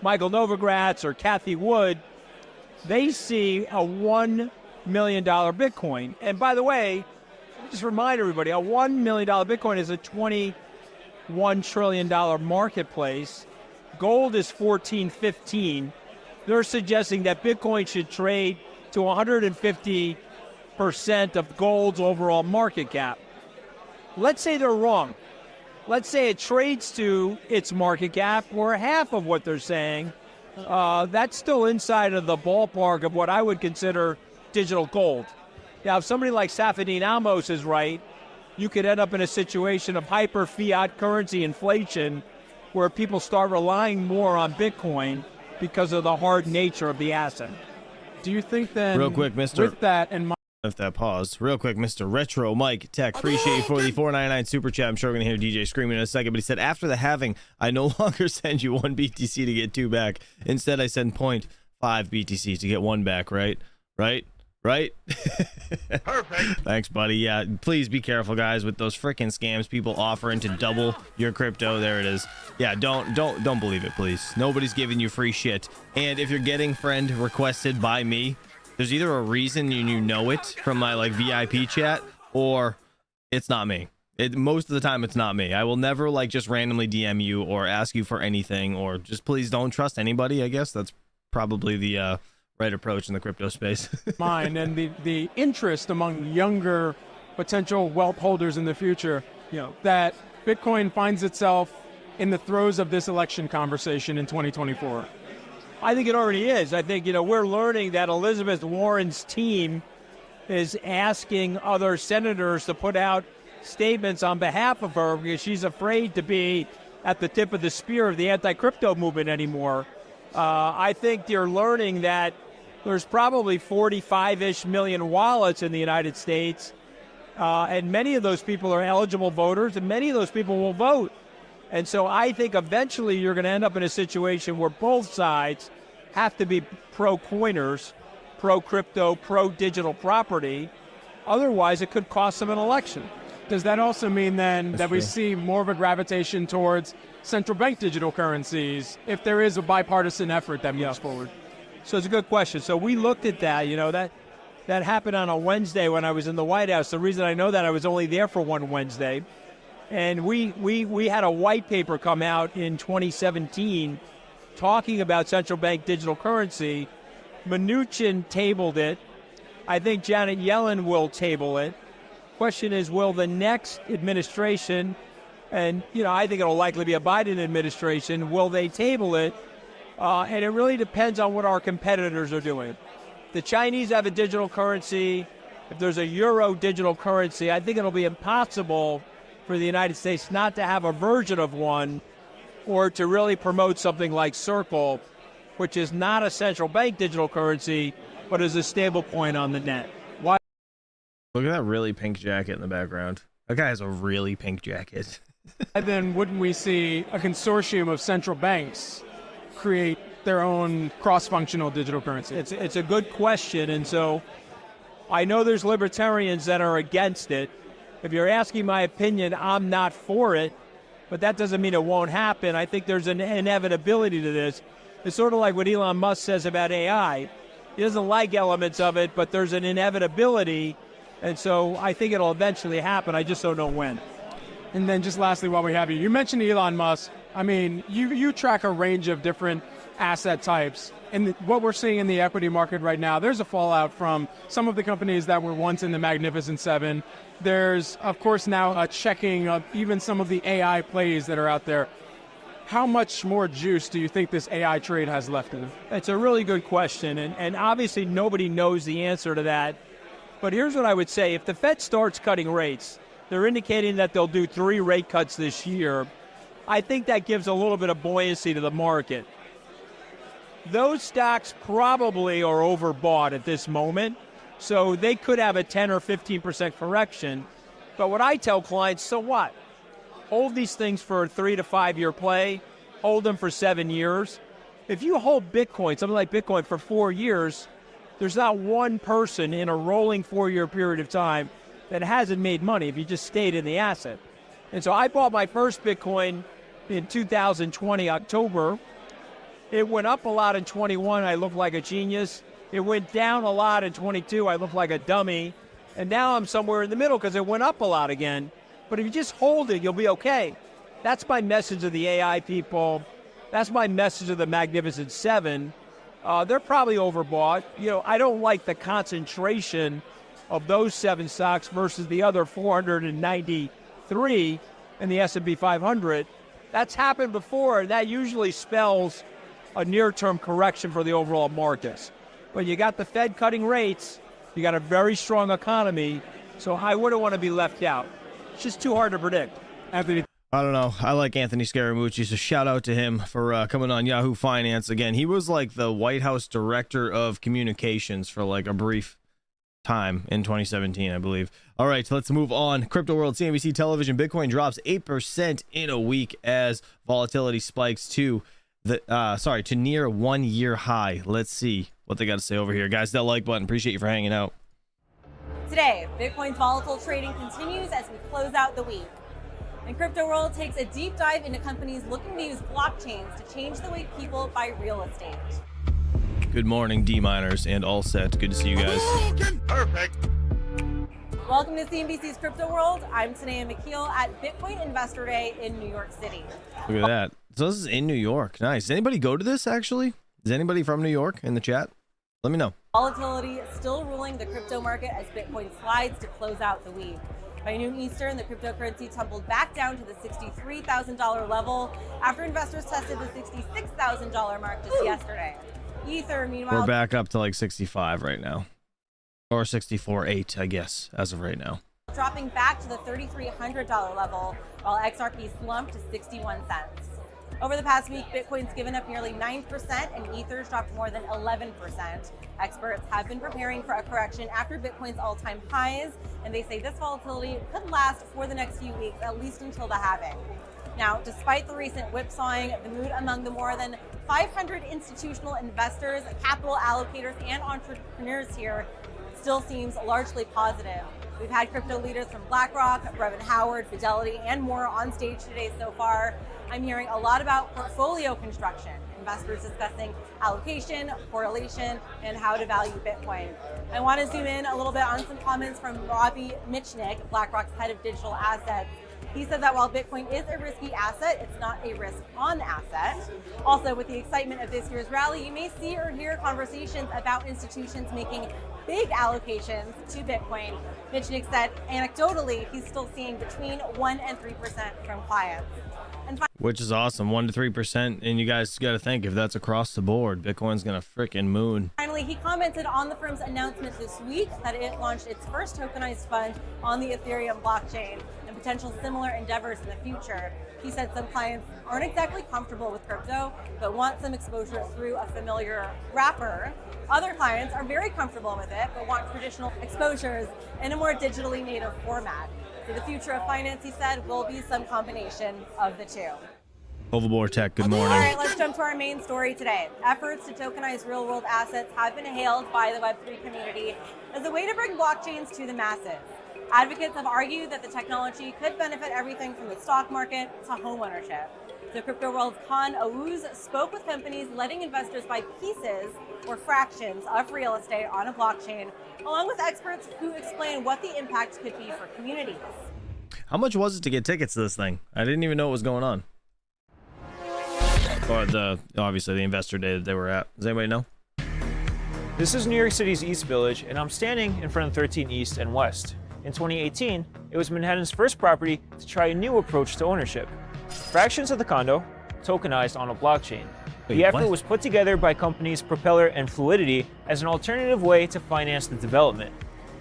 [SPEAKER 4] Michael Novogratz or Kathy Wood, they see a $1 million Bitcoin. And by the way, just remind everybody, a $1 million Bitcoin is a $21 trillion marketplace. Gold is 14, 15. They're suggesting that Bitcoin should trade to 150% of gold's overall market cap. Let's say they're wrong. Let's say it trades to its market cap or half of what they're saying. That's still inside of the ballpark of what I would consider digital gold. Now, if somebody like Safedin Amos is right, you could end up in a situation of hyper fiat currency inflation where people start relying more on Bitcoin because of the hard nature of the asset.
[SPEAKER 2] Do you think then,
[SPEAKER 1] real quick, Mr.
[SPEAKER 2] with that in mind,
[SPEAKER 1] if that paused, real quick, Mr. Retro Mike Tech, appreciate you for the $4.99 super chat. I'm sure we're going to hear DJ screaming in a second, but he said, after the halving, I no longer send you 1 BTC to get 2 back. Instead, I send 0.5 BTC to get 1 back, right? Perfect. Thanks, buddy. Yeah, please be careful, guys, with those freaking scams. People offering to double your crypto. There it is. Yeah, don't believe it, please. Nobody's giving you free shit. And if you're getting friend requested by me, there's either a reason and you know it from my VIP chat, or it's not me. Most of the time, it's not me. I will never just randomly DM you or ask you for anything, or just please don't trust anybody. I guess that's probably the right approach in the crypto space.
[SPEAKER 2] Mine and the interest among younger potential wealth holders in the future, that Bitcoin finds itself in the throes of this election conversation in 2024.
[SPEAKER 4] I think it already is. I think, we're learning that Elizabeth Warren's team is asking other senators to put out statements on behalf of her because she's afraid to be at the tip of the spear of the anti-crypto movement anymore. I think you're learning that there's probably 45-ish million wallets in the United States, and many of those people are eligible voters, and many of those people will vote. And so I think eventually you're going to end up in a situation where both sides have to be pro-coiners, pro-crypto, pro-digital property. Otherwise, it could cost them an election.
[SPEAKER 2] Does that also mean then that we see more of a gravitation towards central bank digital currencies if there is a bipartisan effort that moves forward?
[SPEAKER 4] So it's a good question. So we looked at that, That happened on a Wednesday when I was in the White House. The reason I know that, I was only there for one Wednesday. And we had a white paper come out in 2017 talking about central bank digital currency. Mnuchin tabled it. I think Janet Yellen will table it. Question is, will the next administration, and I think it'll likely be a Biden administration, will they table it? And it really depends on what our competitors are doing. The Chinese have a digital currency. If there's a euro digital currency, I think it'll be impossible for the United States not to have a version of one, or to really promote something like Circle, which is not a central bank digital currency, but is a stable coin on the net. Why?
[SPEAKER 1] Look at that really pink jacket in the background. That guy has a really pink jacket.
[SPEAKER 2] Then wouldn't we see a consortium of central banks create their own cross-functional digital currency?
[SPEAKER 4] It's a good question, and so I know there's libertarians that are against it. If you're asking my opinion, I'm not for it, but that doesn't mean it won't happen. I think there's an inevitability to this. It's sort of like what Elon Musk says about AI. He doesn't like elements of it, but there's an inevitability, and so I think it'll eventually happen. I just don't know when.
[SPEAKER 2] And then just lastly, while we have you, you mentioned Elon Musk. I mean, you track a range of different asset types. And what we're seeing in the equity market right now, there's a fallout from some of the companies that were once in the Magnificent Seven. There's, of course, now a checking of even some of the AI plays that are out there. How much more juice do you think this AI trade has left in it?
[SPEAKER 4] It's a really good question, and obviously nobody knows the answer to that. But here's what I would say. If the Fed starts cutting rates, they're indicating that they'll do 3 rate cuts this year. I think that gives a little bit of buoyancy to the market. Those stocks probably are overbought at this moment, so they could have a 10 or 15% correction. But what I tell clients, so what? Hold these things for a 3 to 5 year play, hold them for 7 years. If you hold Bitcoin, something like Bitcoin, for 4 years, there's not one person in a rolling 4-year period of time that hasn't made money if you just stayed in the asset. And so I bought my first Bitcoin in 2020, October. It went up a lot in 21, I looked like a genius. It went down a lot in 22, I looked like a dummy. And now I'm somewhere in the middle because it went up a lot again. But if you just hold it, you'll be okay. That's my message to the AI people. That's my message to the Magnificent Seven. They're probably overbought. I don't like the concentration of those 7 stocks versus the other 493 in the S&P 500. That's happened before, and that usually spells a near-term correction for the overall markets. But you got the Fed cutting rates, you got a very strong economy, so I wouldn't want to be left out. It's just too hard to predict.
[SPEAKER 2] Anthony.
[SPEAKER 1] I don't know. I like Anthony Scaramucci, so shout out to him for coming on Yahoo Finance. Again, he was like the White House Director of Communications for like a brief time in 2017, I believe. All right, so let's move on. Crypto World, CNBC Television, Bitcoin drops 8% in a week as volatility spikes to near 1-year high. Let's see what they got to say over here. Guys, that like button. Appreciate you for hanging out.
[SPEAKER 5] Today, Bitcoin's volatile trading continues as we close out the week. And Crypto World takes a deep dive into companies looking to use blockchains to change the way people buy real estate.
[SPEAKER 1] Good morning, D-miners and all set. Good to see you guys.
[SPEAKER 6] Perfect.
[SPEAKER 5] Welcome to CNBC's Crypto World. I'm Tanea McKeel at Bitcoin Investor Day in New York City.
[SPEAKER 1] Look at that. So this is in New York. Nice. Does anybody go to this, actually? Is anybody from New York in the chat? Let me know.
[SPEAKER 5] Volatility still ruling the crypto market as Bitcoin slides to close out the week. By noon Eastern, the cryptocurrency tumbled back down to the $63,000 level after investors tested the $66,000 mark just yesterday. Ether, meanwhile,
[SPEAKER 1] we're back up to like 65 right now, or 64.8, I guess, as of right now.
[SPEAKER 5] Dropping back to the $3,300 level, while XRP slumped to 61 cents. Over the past week, Bitcoin's given up nearly 9% and Ether's dropped more than 11%. Experts have been preparing for a correction after Bitcoin's all-time highs, and they say this volatility could last for the next few weeks, at least until the halving. Now, despite the recent whipsawing, the mood among the more than 500 institutional investors, capital allocators, and entrepreneurs here still seems largely positive. We've had crypto leaders from BlackRock, Brevin Howard, Fidelity, and more on stage today so far. I'm hearing a lot about portfolio construction, investors discussing allocation, correlation, and how to value Bitcoin. I want to zoom in a little bit on some comments from Robbie Mitchnick, BlackRock's head of digital assets. He said that while Bitcoin is a risky asset, it's not a risk-on asset. Also, with the excitement of this year's rally, you may see or hear conversations about institutions making big allocations to Bitcoin. Mitchnick said, anecdotally, he's still seeing between 1% and 3% from clients.
[SPEAKER 1] Which is awesome, 1 to 3%. And you guys got to think, if that's across the board, Bitcoin's gonna frickin' moon.
[SPEAKER 5] Finally, he commented on the firm's announcement this week that it launched its first tokenized fund on the Ethereum blockchain and potential similar endeavors in the future. He said some clients aren't exactly comfortable with crypto, but want some exposure through a familiar wrapper. Other clients are very comfortable with it, but want traditional exposures in a more digitally native format. So the future of finance, he said, will be some combination of the two.
[SPEAKER 1] Overboard Tech, good morning.
[SPEAKER 5] All right, let's jump to our main story today. Efforts to tokenize real-world assets have been hailed by the Web3 community as a way to bring blockchains to the masses. Advocates have argued that the technology could benefit everything from the stock market to home ownership. The crypto world's Khan Ouz spoke with companies letting investors buy pieces or fractions of real estate on a blockchain, along with experts who explain what the impact could be for communities.
[SPEAKER 1] How much was it to get tickets to this thing? I didn't even know what was going on. Or obviously the investor day that they were at. Does anybody know?
[SPEAKER 6] This is New York City's East Village, and I'm standing in front of 13 East and West. In 2018, it was Manhattan's first property to try a new approach to ownership. Fractions of the condo tokenized on a blockchain. The effort was put together by companies Propeller and Fluidity as an alternative way to finance the development.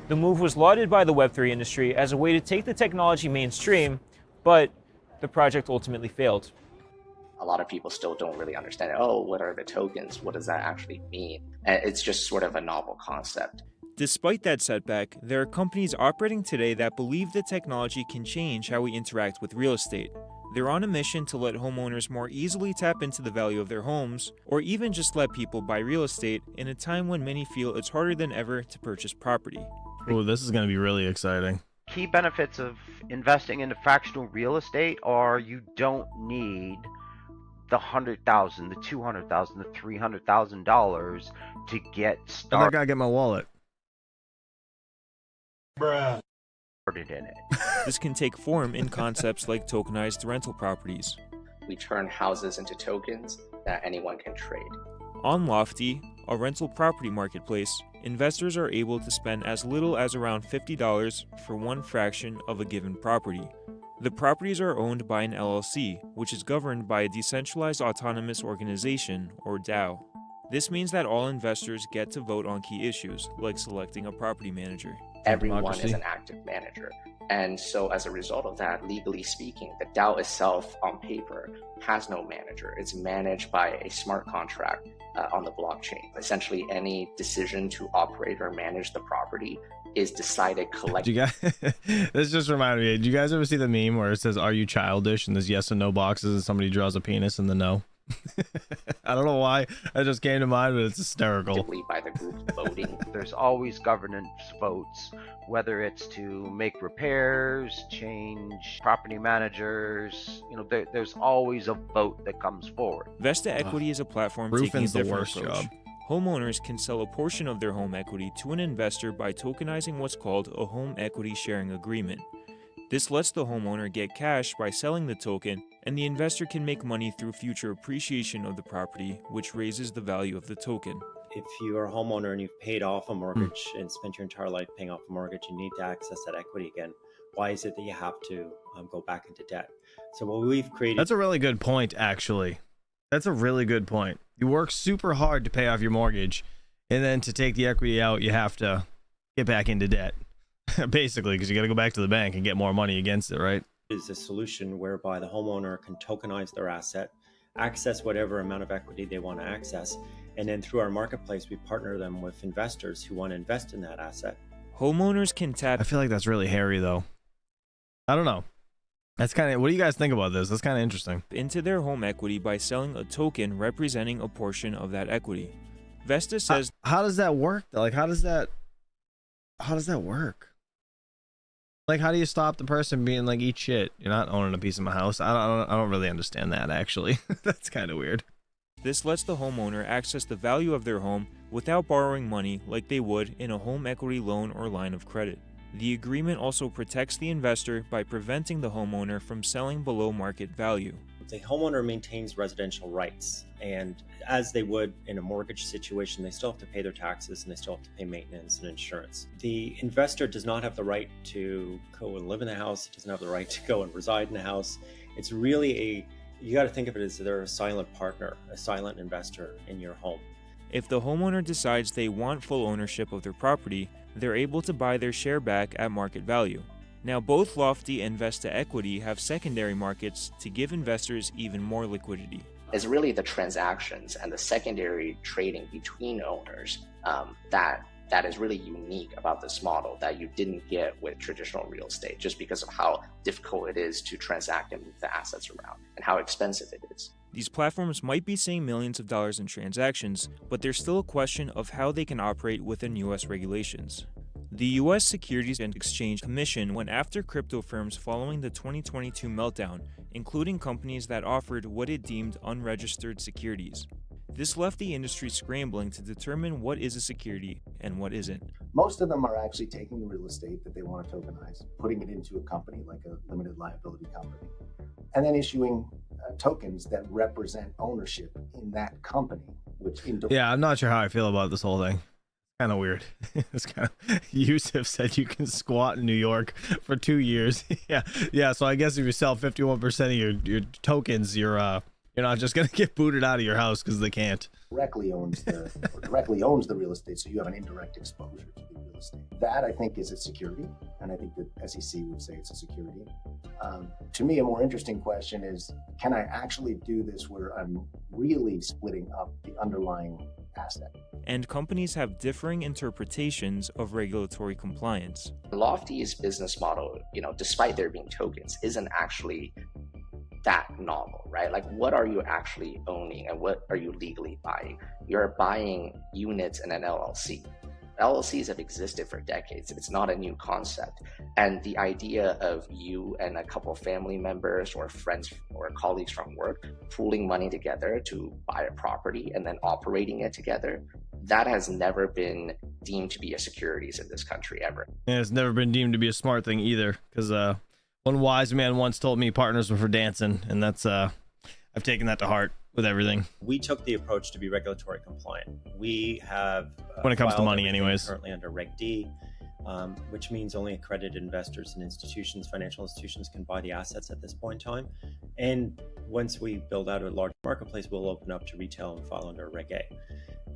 [SPEAKER 6] The move was lauded by the Web3 industry as a way to take the technology mainstream, but the project ultimately failed.
[SPEAKER 7] A lot of people still don't really understand, oh, what are the tokens? What does that actually mean? And it's just sort of a novel concept.
[SPEAKER 6] Despite that setback, there are companies operating today that believe the technology can change how we interact with real estate. They're on a mission to let homeowners more easily tap into the value of their homes, or even just let people buy real estate in a time when many feel it's harder than ever to purchase property.
[SPEAKER 1] Oh, this is going to be really exciting.
[SPEAKER 8] Key benefits of investing into fractional real estate are you don't need the $100,000, the $200,000, the $300,000 to get started.
[SPEAKER 1] How'd that guy get my wallet?
[SPEAKER 8] Bruh. In it.
[SPEAKER 6] This can take form in concepts like tokenized rental properties.
[SPEAKER 7] We turn houses into tokens that anyone can trade.
[SPEAKER 6] On Lofty, a rental property marketplace, investors are able to spend as little as around $50 for one fraction of a given property. The properties are owned by an LLC, which is governed by a decentralized autonomous organization, or DAO. This means that all investors get to vote on key issues, like selecting a property manager.
[SPEAKER 7] Everyone is an active manager. And so as a result of that, legally speaking, the DAO itself on paper has no manager. It's managed by a smart contract on the blockchain. Essentially, any decision to operate or manage the property is decided collectively.
[SPEAKER 1] This just reminded me, did you guys ever see the meme where it says, "Are you childish?" and there's yes and no boxes and somebody draws a penis in the no? I don't know why that just came to mind, but it's hysterical.
[SPEAKER 7] By the group voting.
[SPEAKER 8] There's always governance votes, whether it's to make repairs, change property managers. You know, there's always a vote that comes forward.
[SPEAKER 6] Vesta Equity is a platform taking a different approach. Homeowners can sell a portion of their home equity to an investor by tokenizing what's called a home equity sharing agreement. This lets the homeowner get cash by selling the token, and the investor can make money through future appreciation of the property, which raises the value of the token.
[SPEAKER 9] If you are a homeowner and you've paid off a mortgage and spent your entire life paying off a mortgage, you need to access that equity again. Why is it that you have to go back into debt? So what we've created...
[SPEAKER 1] That's a really good point, actually. That's a really good point. You work super hard to pay off your mortgage, and then to take the equity out, you have to get back into debt. Basically, because you got to go back to the bank and get more money against it, right?
[SPEAKER 9] Is a solution whereby the homeowner can tokenize their asset, access whatever amount of equity they want to access, and then through our marketplace, we partner them with investors who want to invest in that asset.
[SPEAKER 6] Homeowners can tap...
[SPEAKER 1] I feel like that's really hairy, though. I don't know. That's kind of... What do you guys think about this? That's kind of interesting.
[SPEAKER 6] ...into their home equity by selling a token representing a portion of that equity. Vesta says...
[SPEAKER 1] How does that work? Like, how does that work? Like, how do you stop the person being like, eat shit? You're not owning a piece of my house. I don't really understand that, actually. That's kind of weird.
[SPEAKER 6] This lets the homeowner access the value of their home without borrowing money like they would in a home equity loan or line of credit. The agreement also protects the investor by preventing the homeowner from selling below market value.
[SPEAKER 9] The homeowner maintains residential rights, and as they would in a mortgage situation, they still have to pay their taxes and they still have to pay maintenance and insurance. The investor does not have the right to go and live in the house. It doesn't have the right to go and reside in the house. It's really you got to think of it as they're a silent partner, a silent investor in your home.
[SPEAKER 6] If the homeowner decides they want full ownership of their property, they're able to buy their share back at market value. Now, both Lofty and Vesta Equity have secondary markets to give investors even more liquidity.
[SPEAKER 7] It's really the transactions and the secondary trading between owners that is really unique about this model that you didn't get with traditional real estate, just because of how difficult it is to transact and move the assets around and how expensive it is.
[SPEAKER 6] These platforms might be seeing millions of dollars in transactions, but there's still a question of how they can operate within U.S. regulations. The U.S. Securities and Exchange Commission went after crypto firms following the 2022 meltdown, including companies that offered what it deemed unregistered securities. This left the industry scrambling to determine what is a security and what isn't.
[SPEAKER 10] Most of them are actually taking the real estate that they want to tokenize, putting it into a company like a limited liability company, and then issuing tokens that represent ownership in that company.
[SPEAKER 1] Yeah, I'm not sure how I feel about this whole thing. Kind of weird. It's kind of, Yusuf said you can squat in New York for 2 years. yeah. So I guess if you sell 51% of your tokens, you're not just gonna get booted out of your house because they can't.
[SPEAKER 10] Directly owns the real estate, so you have an indirect exposure to the real estate. That I think is a security, and I think the SEC would say it's a security. To me, a more interesting question is, can I actually do this where I'm really splitting up the underlying asset?
[SPEAKER 6] And companies have differing interpretations of regulatory compliance.
[SPEAKER 7] Lofty's business model, despite there being tokens, isn't actually that novel, right? Like, what are you actually owning and what are you legally buying? You're buying units in an LLC. LLCs have existed for decades. It's not a new concept. And the idea of you and a couple of family members or friends or colleagues from work pooling money together to buy a property and then operating it together, that has never been deemed to be a securities in this country ever.
[SPEAKER 1] And it's never been deemed to be a smart thing either, because one wise man once told me partners were for dancing, and that's I've taken that to heart with everything.
[SPEAKER 9] We took the approach to be regulatory compliant. We have
[SPEAKER 1] when it comes to money anyways,
[SPEAKER 9] currently under Reg D, which means only accredited investors and institutions, financial institutions, can buy the assets at this point in time. And once we build out a large marketplace, we'll open up to retail and file under Reg A.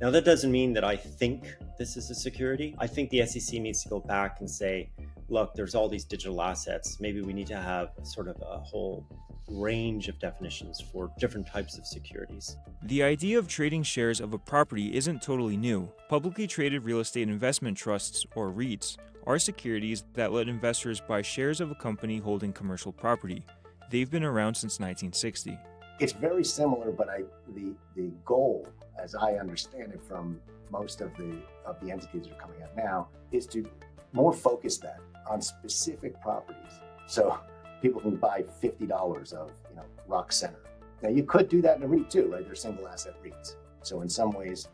[SPEAKER 9] Now, that doesn't mean that I think this is a security. I think the SEC needs to go back and say, look, there's all these digital assets. Maybe we need to have sort of a whole range of definitions for different types of securities.
[SPEAKER 6] The idea of trading shares of a property isn't totally new. Publicly traded real estate investment trusts, or REITs, are securities that let investors buy shares of a company holding commercial property. They've been around since 1960.
[SPEAKER 10] It's very similar, but the goal, as I understand it from most of the entities that are coming out now, is to more focus that on specific properties. So people can buy $50 of Rock Center. Now you could do that in a REIT too, right? They're single asset REITs. So in some ways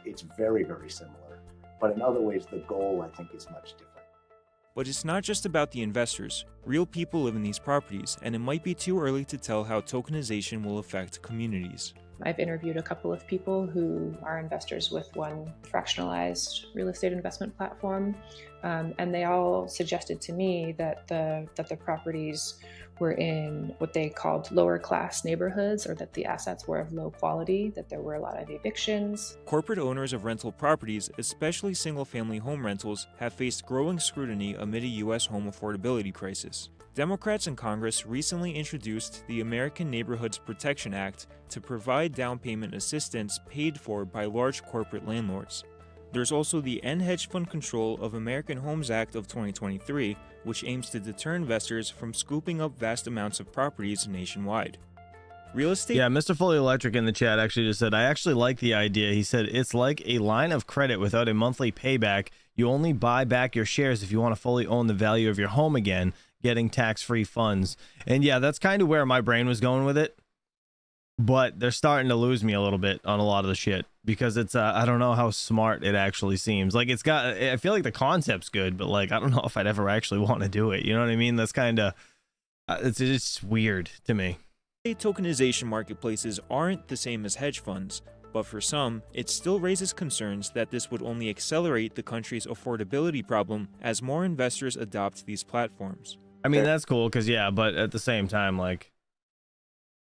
[SPEAKER 10] it's very, very similar, but in other ways the goal I think is much different.
[SPEAKER 6] But it's not just about the investors. Real people live in these properties, and it might be too early to tell how tokenization will affect communities.
[SPEAKER 11] I've interviewed a couple of people who are investors with one fractionalized real estate investment platform, and they all suggested to me that the properties were in what they called lower class neighborhoods, or that the assets were of low quality, that there were a lot of evictions.
[SPEAKER 6] Corporate owners of rental properties, especially single-family home rentals, have faced growing scrutiny amid a U.S. home affordability crisis. Democrats in Congress recently introduced the American Neighborhoods Protection Act to provide down payment assistance paid for by large corporate landlords. There's also the End Hedge Fund Control of American Homes Act of 2023, which aims to deter investors from scooping up vast amounts of properties nationwide. Real estate...
[SPEAKER 1] Yeah, Mr. Fully Electric in the chat actually just said, I actually like the idea. He said, it's like a line of credit without a monthly payback. You only buy back your shares if you want to fully own the value of your home again, getting tax-free funds. And yeah, that's kind of where my brain was going with it. but they're starting to lose me a little bit on a lot of the shit because it's I don't know how smart it actually seems. Like it's got, I feel like the concept's good, but like I don't know if I'd ever actually want to do it. You know what I mean? That's kind of it's just weird to me.
[SPEAKER 6] Tokenization marketplaces aren't the same as hedge funds, but for some, it still raises concerns that this would only accelerate the country's affordability problem as more investors adopt these platforms.
[SPEAKER 1] I mean, that's cool because, yeah, but at the same time, like,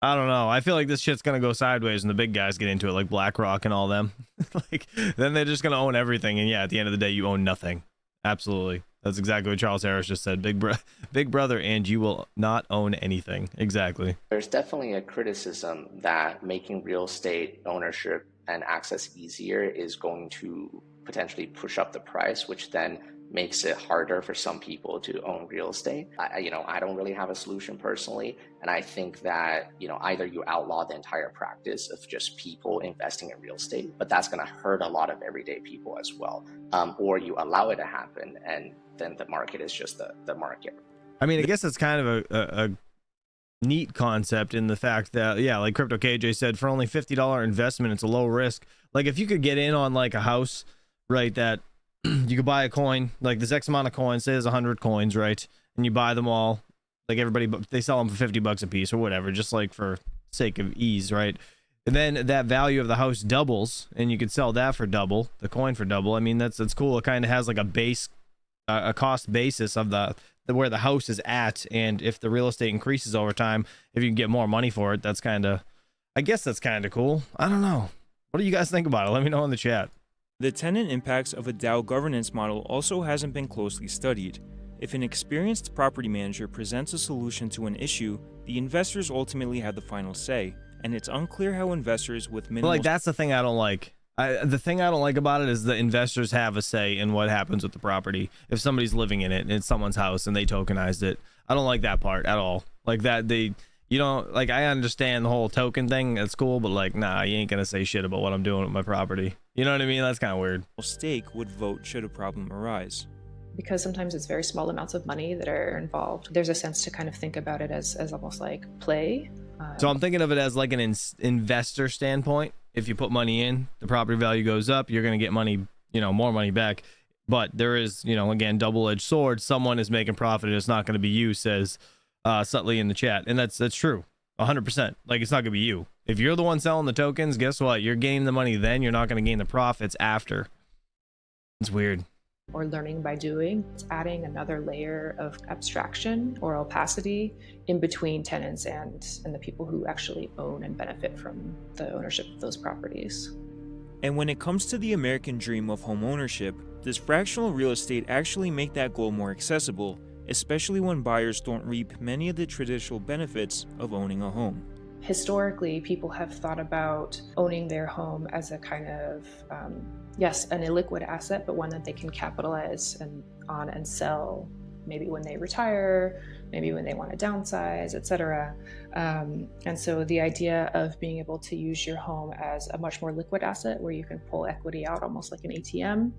[SPEAKER 1] I don't know. I feel like this shit's going to go sideways when the big guys get into it, like BlackRock and all them. Like, then they're just going to own everything. And yeah, at the end of the day, you own nothing. Absolutely. That's exactly what Charles Harris just said. Big brother, and you will not own anything. Exactly.
[SPEAKER 7] There's definitely a criticism that making real estate ownership and access easier is going to potentially push up the price, which then makes it harder for some people to own real estate. I don't really have a solution personally. And I think that, either you outlaw the entire practice of just people investing in real estate, but that's going to hurt a lot of everyday people as well. Or you allow it to happen, and then the market is just the market.
[SPEAKER 1] I mean, I guess it's kind of a neat concept in the fact that, yeah, like Crypto KJ said, for only $50 investment, it's a low risk. Like if you could get in on like a house, right, that you could buy a coin, like this X amount of coins, say there's 100 coins, right? And you buy them all, like everybody, they sell them for $50 a piece or whatever, just like for sake of ease, right? And then that value of the house doubles, and you could sell that for double, the coin for double. I mean, that's cool. It kind of has like a base, a cost basis of where the house is at, and if the real estate increases over time, if you can get more money for it, that's kind of, I guess that's kind of cool. I don't know. What do you guys think about it? Let me know in the chat.
[SPEAKER 6] The tenant impacts of a DAO governance model also hasn't been closely studied. If an experienced property manager presents a solution to an issue, the investors ultimately have the final say, and it's unclear how investors with minimal...
[SPEAKER 1] Like, that's the thing I don't like. The thing I don't like about it is the investors have a say in what happens with the property. If somebody's living in it and it's someone's house and they tokenized it, I don't like that part at all. Like that, you don't, like, I understand the whole token thing, that's cool, but like, nah, you ain't gonna say shit about what I'm doing with my property. You know what I mean? That's kind of weird.
[SPEAKER 6] Stake would vote should a problem arise.
[SPEAKER 11] Because sometimes it's very small amounts of money that are involved, there's a sense to kind of think about it as almost like play.
[SPEAKER 1] So I'm thinking of it as like an investor standpoint. If you put money in, the property value goes up, you're going to get money, more money back. But there is, again, double-edged sword. Someone is making profit, and it's not going to be you, says Sutley in the chat. And that's true, 100%. Like, it's not going to be you. If you're the one selling the tokens, guess what? You're gaining the money then. You're not going to gain the profits after. It's weird.
[SPEAKER 11] Or learning by doing. It's adding another layer of abstraction or opacity in between tenants and the people who actually own and benefit from the ownership of those properties.
[SPEAKER 6] And when it comes to the American dream of home ownership, does fractional real estate actually make that goal more accessible, especially when buyers don't reap many of the traditional benefits of owning a home?
[SPEAKER 11] Historically, people have thought about owning their home as a kind of, yes, an illiquid asset, but one that they can capitalize on and sell, maybe when they retire, maybe when they want to downsize, etc. And so the idea of being able to use your home as a much more liquid asset where you can pull equity out almost like an ATM,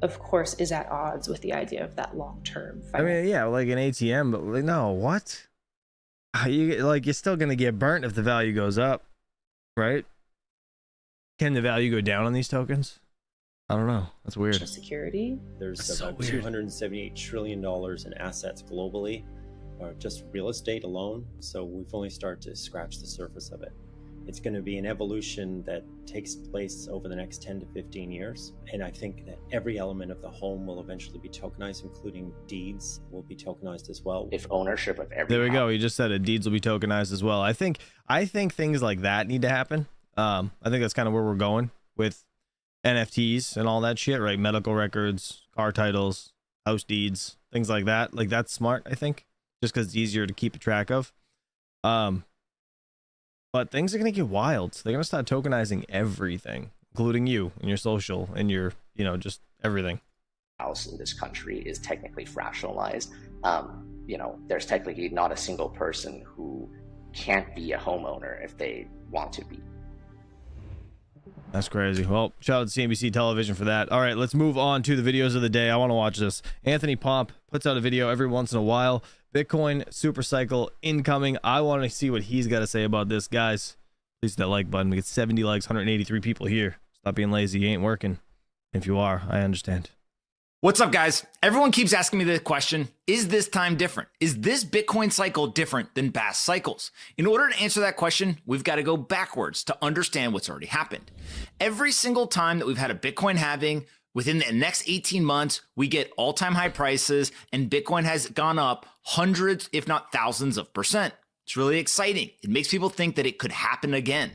[SPEAKER 11] of course, is at odds with the idea of that long-term.
[SPEAKER 1] I mean, yeah, like an ATM, but like, no, what? You're still going to get burnt if the value goes up, right? Can the value go down on these tokens? I don't know. That's weird.
[SPEAKER 11] Security.
[SPEAKER 9] There's about $278 trillion in assets globally, or just real estate alone. So we've only started to scratch the surface of it. It's going to be an evolution that takes place over the next 10 to 15 years. And I think that every element of the home will eventually be tokenized, including deeds will be tokenized as well.
[SPEAKER 7] If ownership of every
[SPEAKER 1] There we go. You just said it. Deeds will be tokenized as well. I think things like that need to happen. I think that's kind of where we're going with NFTs and all that shit, right? Medical records, car titles, house deeds, things like that. Like, that's smart, I think, just because it's easier to keep track of. But things are going to get wild. So they're going to start tokenizing everything, including you and your social and your, just everything.
[SPEAKER 7] House in this country is technically fractionalized. There's technically not a single person who can't be a homeowner if they want to be.
[SPEAKER 1] That's crazy. Well, shout out to CNBC television for that. All right, let's move on to the videos of the day. I want to watch this. Anthony Pomp puts out a video every once in a while. Bitcoin Supercycle incoming. I want to see what he's got to say about this. Guys, please hit that like button. We get 70 likes, 183 people here. Stop being lazy. You ain't working. If you are, I understand.
[SPEAKER 12] What's up, guys? Everyone keeps asking me the question, is this time different? Is this Bitcoin cycle different than past cycles? In order to answer that question, we've got to go backwards to understand what's already happened. Every single time that we've had a Bitcoin halving, within the next 18 months, we get all-time high prices, and Bitcoin has gone up hundreds, if not thousands of percent. It's really exciting. It makes people think that it could happen again.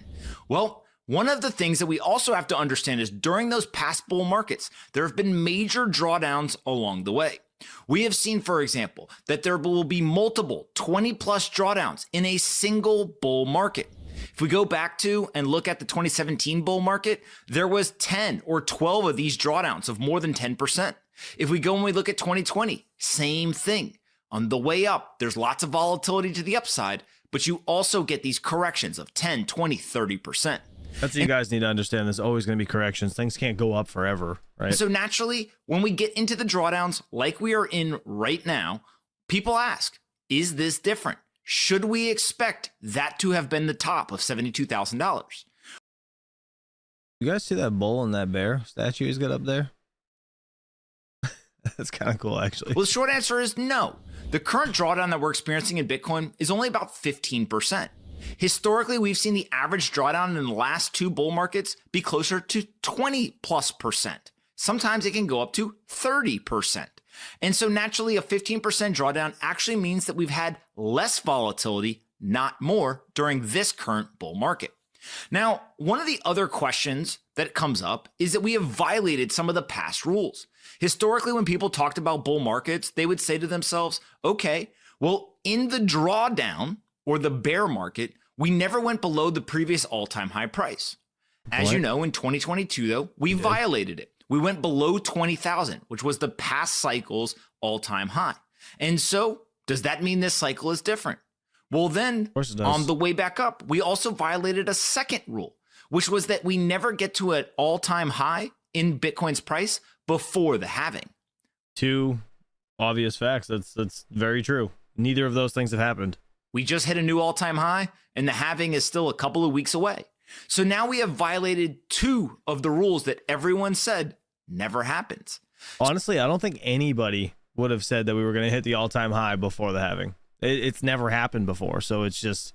[SPEAKER 12] Well, one of the things that we also have to understand is during those past bull markets, there have been major drawdowns along the way. We have seen, for example, that there will be multiple 20 plus drawdowns in a single bull market. If we go back to and look at the 2017 bull market, there was 10 or 12 of these drawdowns of more than 10%. If we go and we look at 2020, same thing. On the way up, there's lots of volatility to the upside, but you also get these corrections of 10, 20, 30%.
[SPEAKER 1] That's what you guys need to understand. There's always going to be corrections. Things can't go up forever, right?
[SPEAKER 12] So naturally, when we get into the drawdowns like we are in right now, people ask, is this different? Should we expect that to have been the top of $72,000?
[SPEAKER 1] You guys see that bull and that bear statue he's got up there? That's kind of cool, actually.
[SPEAKER 12] Well, the short answer is no. The current drawdown that we're experiencing in Bitcoin is only about 15%. Historically, we've seen the average drawdown in the last two bull markets be closer to 20+%. Sometimes it can go up to 30%. And so naturally, a 15% drawdown actually means that we've had less volatility, not more, during this current bull market. Now, one of the other questions that comes up is that we have violated some of the past rules. Historically, when people talked about bull markets, they would say to themselves, okay, well, in the drawdown or the bear market, we never went below the previous all-time high price. As you know, in 2022, though, we violated it. We went below 20,000, which was the past cycle's all-time high. And so, does that mean this cycle is different? Well, then, on the way back up, we also violated a second rule, which was that we never get to an all-time high in Bitcoin's price before the halving.
[SPEAKER 1] Two obvious facts. That's very true. Neither of those things have happened.
[SPEAKER 12] We just hit a new all-time high, and the halving is still a couple of weeks away. So now we have violated two of the rules that everyone said never happens.
[SPEAKER 1] Honestly, I don't think anybody would have said that we were going to hit the all-time high before the halving. It's never happened before, so it's just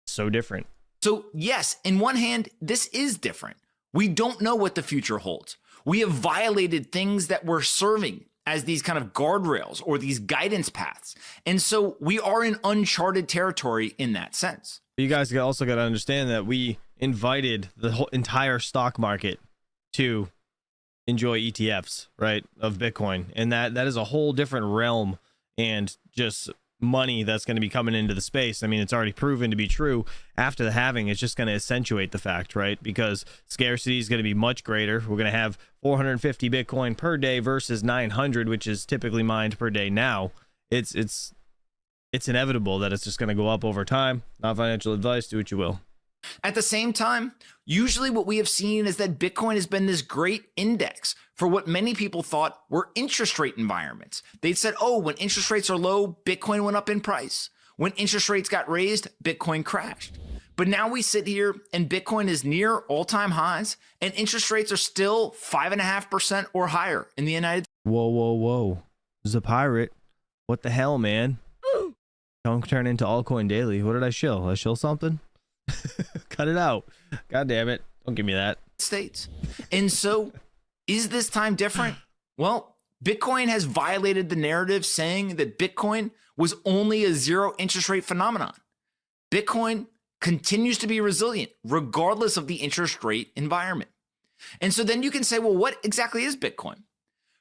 [SPEAKER 1] so different.
[SPEAKER 12] So yes, in one hand, this is different. We don't know what the future holds. We have violated things that we're serving as these kind of guardrails or these guidance paths. And so we are in uncharted territory in that sense.
[SPEAKER 1] You guys also got to understand that we invited the whole entire stock market to enjoy ETFs, right, of Bitcoin. And that is a whole different realm and just money that's going to be coming into the space. I mean, it's already proven to be true. After the halving, it's just going to accentuate the fact, right? Because scarcity is going to be much greater. We're going to have 450 Bitcoin per day versus 900, which is typically mined per day now. It's inevitable that it's just going to go up over time. Not financial advice. Do what you will.
[SPEAKER 12] At the same time, usually what we have seen is that Bitcoin has been this great index for what many people thought were interest rate environments. They'd said, oh, when interest rates are low, Bitcoin went up in price. When interest rates got raised, Bitcoin crashed. But now we sit here and Bitcoin is near all-time highs and interest rates are still 5.5% or higher in the United States.
[SPEAKER 1] Whoa. There's a pirate. What the hell, man? Don't turn into Altcoin Daily. What did I shill? I shill something? Cut it out. God damn it. Don't give me that.
[SPEAKER 12] States. And so is this time different? Well, Bitcoin has violated the narrative saying that Bitcoin was only a zero interest rate phenomenon. Bitcoin continues to be resilient regardless of the interest rate environment. And so then you can say, well, what exactly is Bitcoin?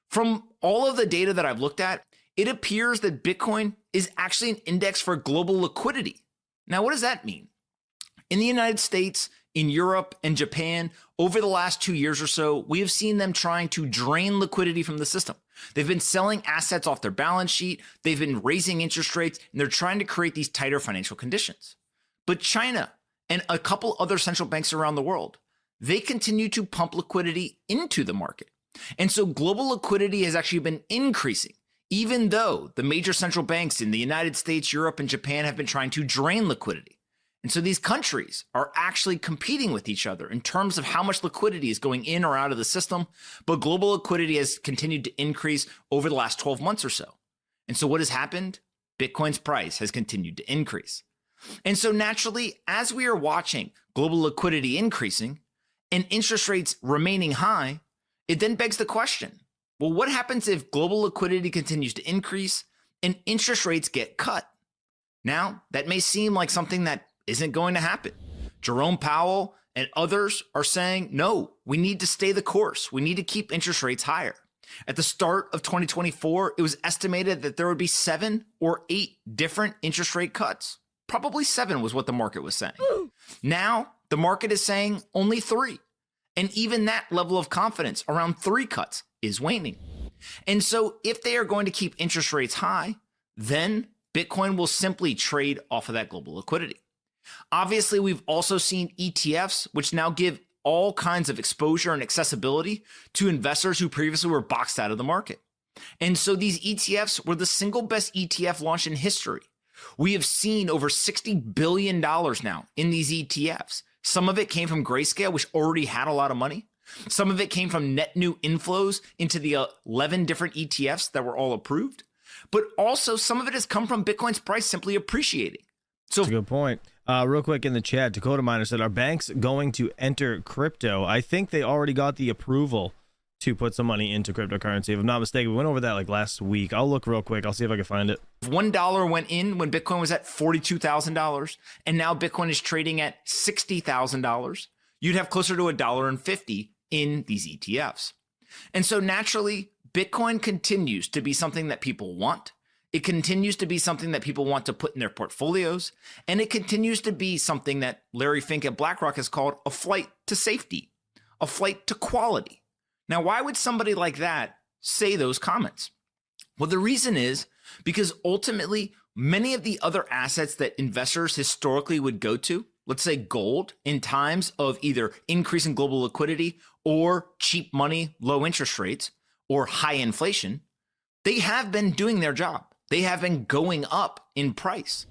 [SPEAKER 12] From all of the data that I've looked at, it appears that Bitcoin is actually an index for global liquidity. Now, what does that mean? In the United States, in Europe, and Japan, over the last 2 years or so, we have seen them trying to drain liquidity from the system. They've been selling assets off their balance sheet, they've been raising interest rates, and they're trying to create these tighter financial conditions. But China and a couple other central banks around the world, they continue to pump liquidity into the market. And so global liquidity has actually been increasing, even though the major central banks in the United States, Europe, and Japan have been trying to drain liquidity. And so these countries are actually competing with each other in terms of how much liquidity is going in or out of the system. But global liquidity has continued to increase over the last 12 months or so. And so what has happened? Bitcoin's price has continued to increase. And so naturally, as we are watching global liquidity increasing and interest rates remaining high, it then begs the question, well, what happens if global liquidity continues to increase and interest rates get cut? Now, that may seem like something that isn't going to happen. Jerome Powell and others are saying, no, we need to stay the course. We need to keep interest rates higher. At the start of 2024, it was estimated that there would be 7 or 8 different interest rate cuts. Probably 7 was what the market was saying. Now, the market is saying only 3. And even that level of confidence around 3 cuts is waning. And so if they are going to keep interest rates high, then Bitcoin will simply trade off of that global liquidity. Obviously, we've also seen ETFs, which now give all kinds of exposure and accessibility to investors who previously were boxed out of the market. And so these ETFs were the single best ETF launch in history. We have seen over $60 billion now in these ETFs. Some of it came from Grayscale, which already had a lot of money. Some of it came from net new inflows into the 11 different ETFs that were all approved. But also some of it has come from Bitcoin's price simply appreciating. So,
[SPEAKER 1] that's a good point. Real quick in the chat, Dakota Miner said, are banks going to enter crypto? I think they already got the approval to put some money into cryptocurrency. If I'm not mistaken, we went over that like last week. I'll look real quick. I'll see if I can find it.
[SPEAKER 12] $1 went in when Bitcoin was at $42,000, and now Bitcoin is trading at $60,000. You'd have closer to $1.50 in these ETFs. And so naturally, Bitcoin continues to be something that people want. It continues to be something that people want to put in their portfolios, and it continues to be something that Larry Fink at BlackRock has called a flight to safety, a flight to quality. Now, why would somebody like that say those comments? Well, the reason is because ultimately, many of the other assets that investors historically would go to, let's say gold, in times of either increasing global liquidity or cheap money, low interest rates, or high inflation, they have been doing their job. They have been going up in price.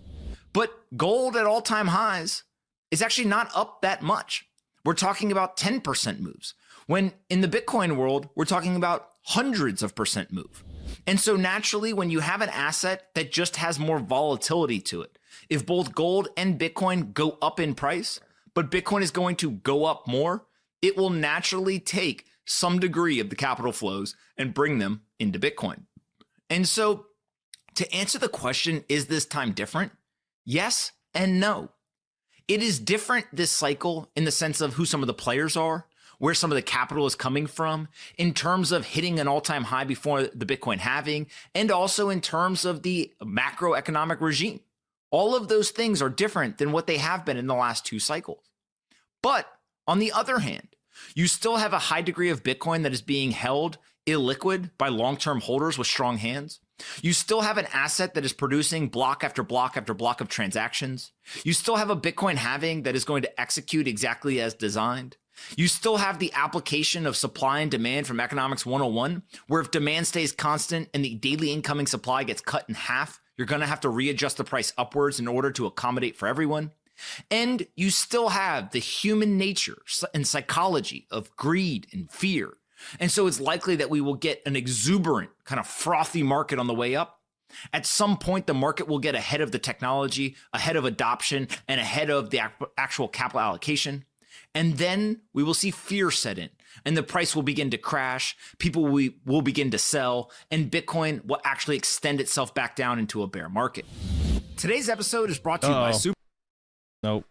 [SPEAKER 12] But gold at all-time highs is actually not up that much. We're talking about 10% moves. When in the Bitcoin world, we're talking about hundreds of percent move. And so naturally, when you have an asset that just has more volatility to it, if both gold and Bitcoin go up in price, but Bitcoin is going to go up more, it will naturally take some degree of the capital flows and bring them into Bitcoin. And so to answer the question, is this time different? Yes and no. It is different this cycle in the sense of who some of the players are, where some of the capital is coming from, in terms of hitting an all-time high before the Bitcoin halving, and also in terms of the macroeconomic regime. All of those things are different than what they have been in the last 2 cycles. But on the other hand, you still have a high degree of Bitcoin that is being held illiquid by long-term holders with strong hands. You still have an asset that is producing block after block after block of transactions. You still have a Bitcoin halving that is going to execute exactly as designed. You still have the application of supply and demand from Economics 101, where if demand stays constant and the daily incoming supply gets cut in half, you're going to have to readjust the price upwards in order to accommodate for everyone. And you still have the human nature and psychology of greed and fear. And so it's likely that we will get an exuberant, kind of frothy market on the way up. At some point, the market will get ahead of the technology, ahead of adoption, and ahead of the actual capital allocation. And then we will see fear set in, and the price will begin to crash. People will begin to sell, and Bitcoin will actually extend itself back down into a bear market. Today's episode is brought to you by Super.
[SPEAKER 1] Nope.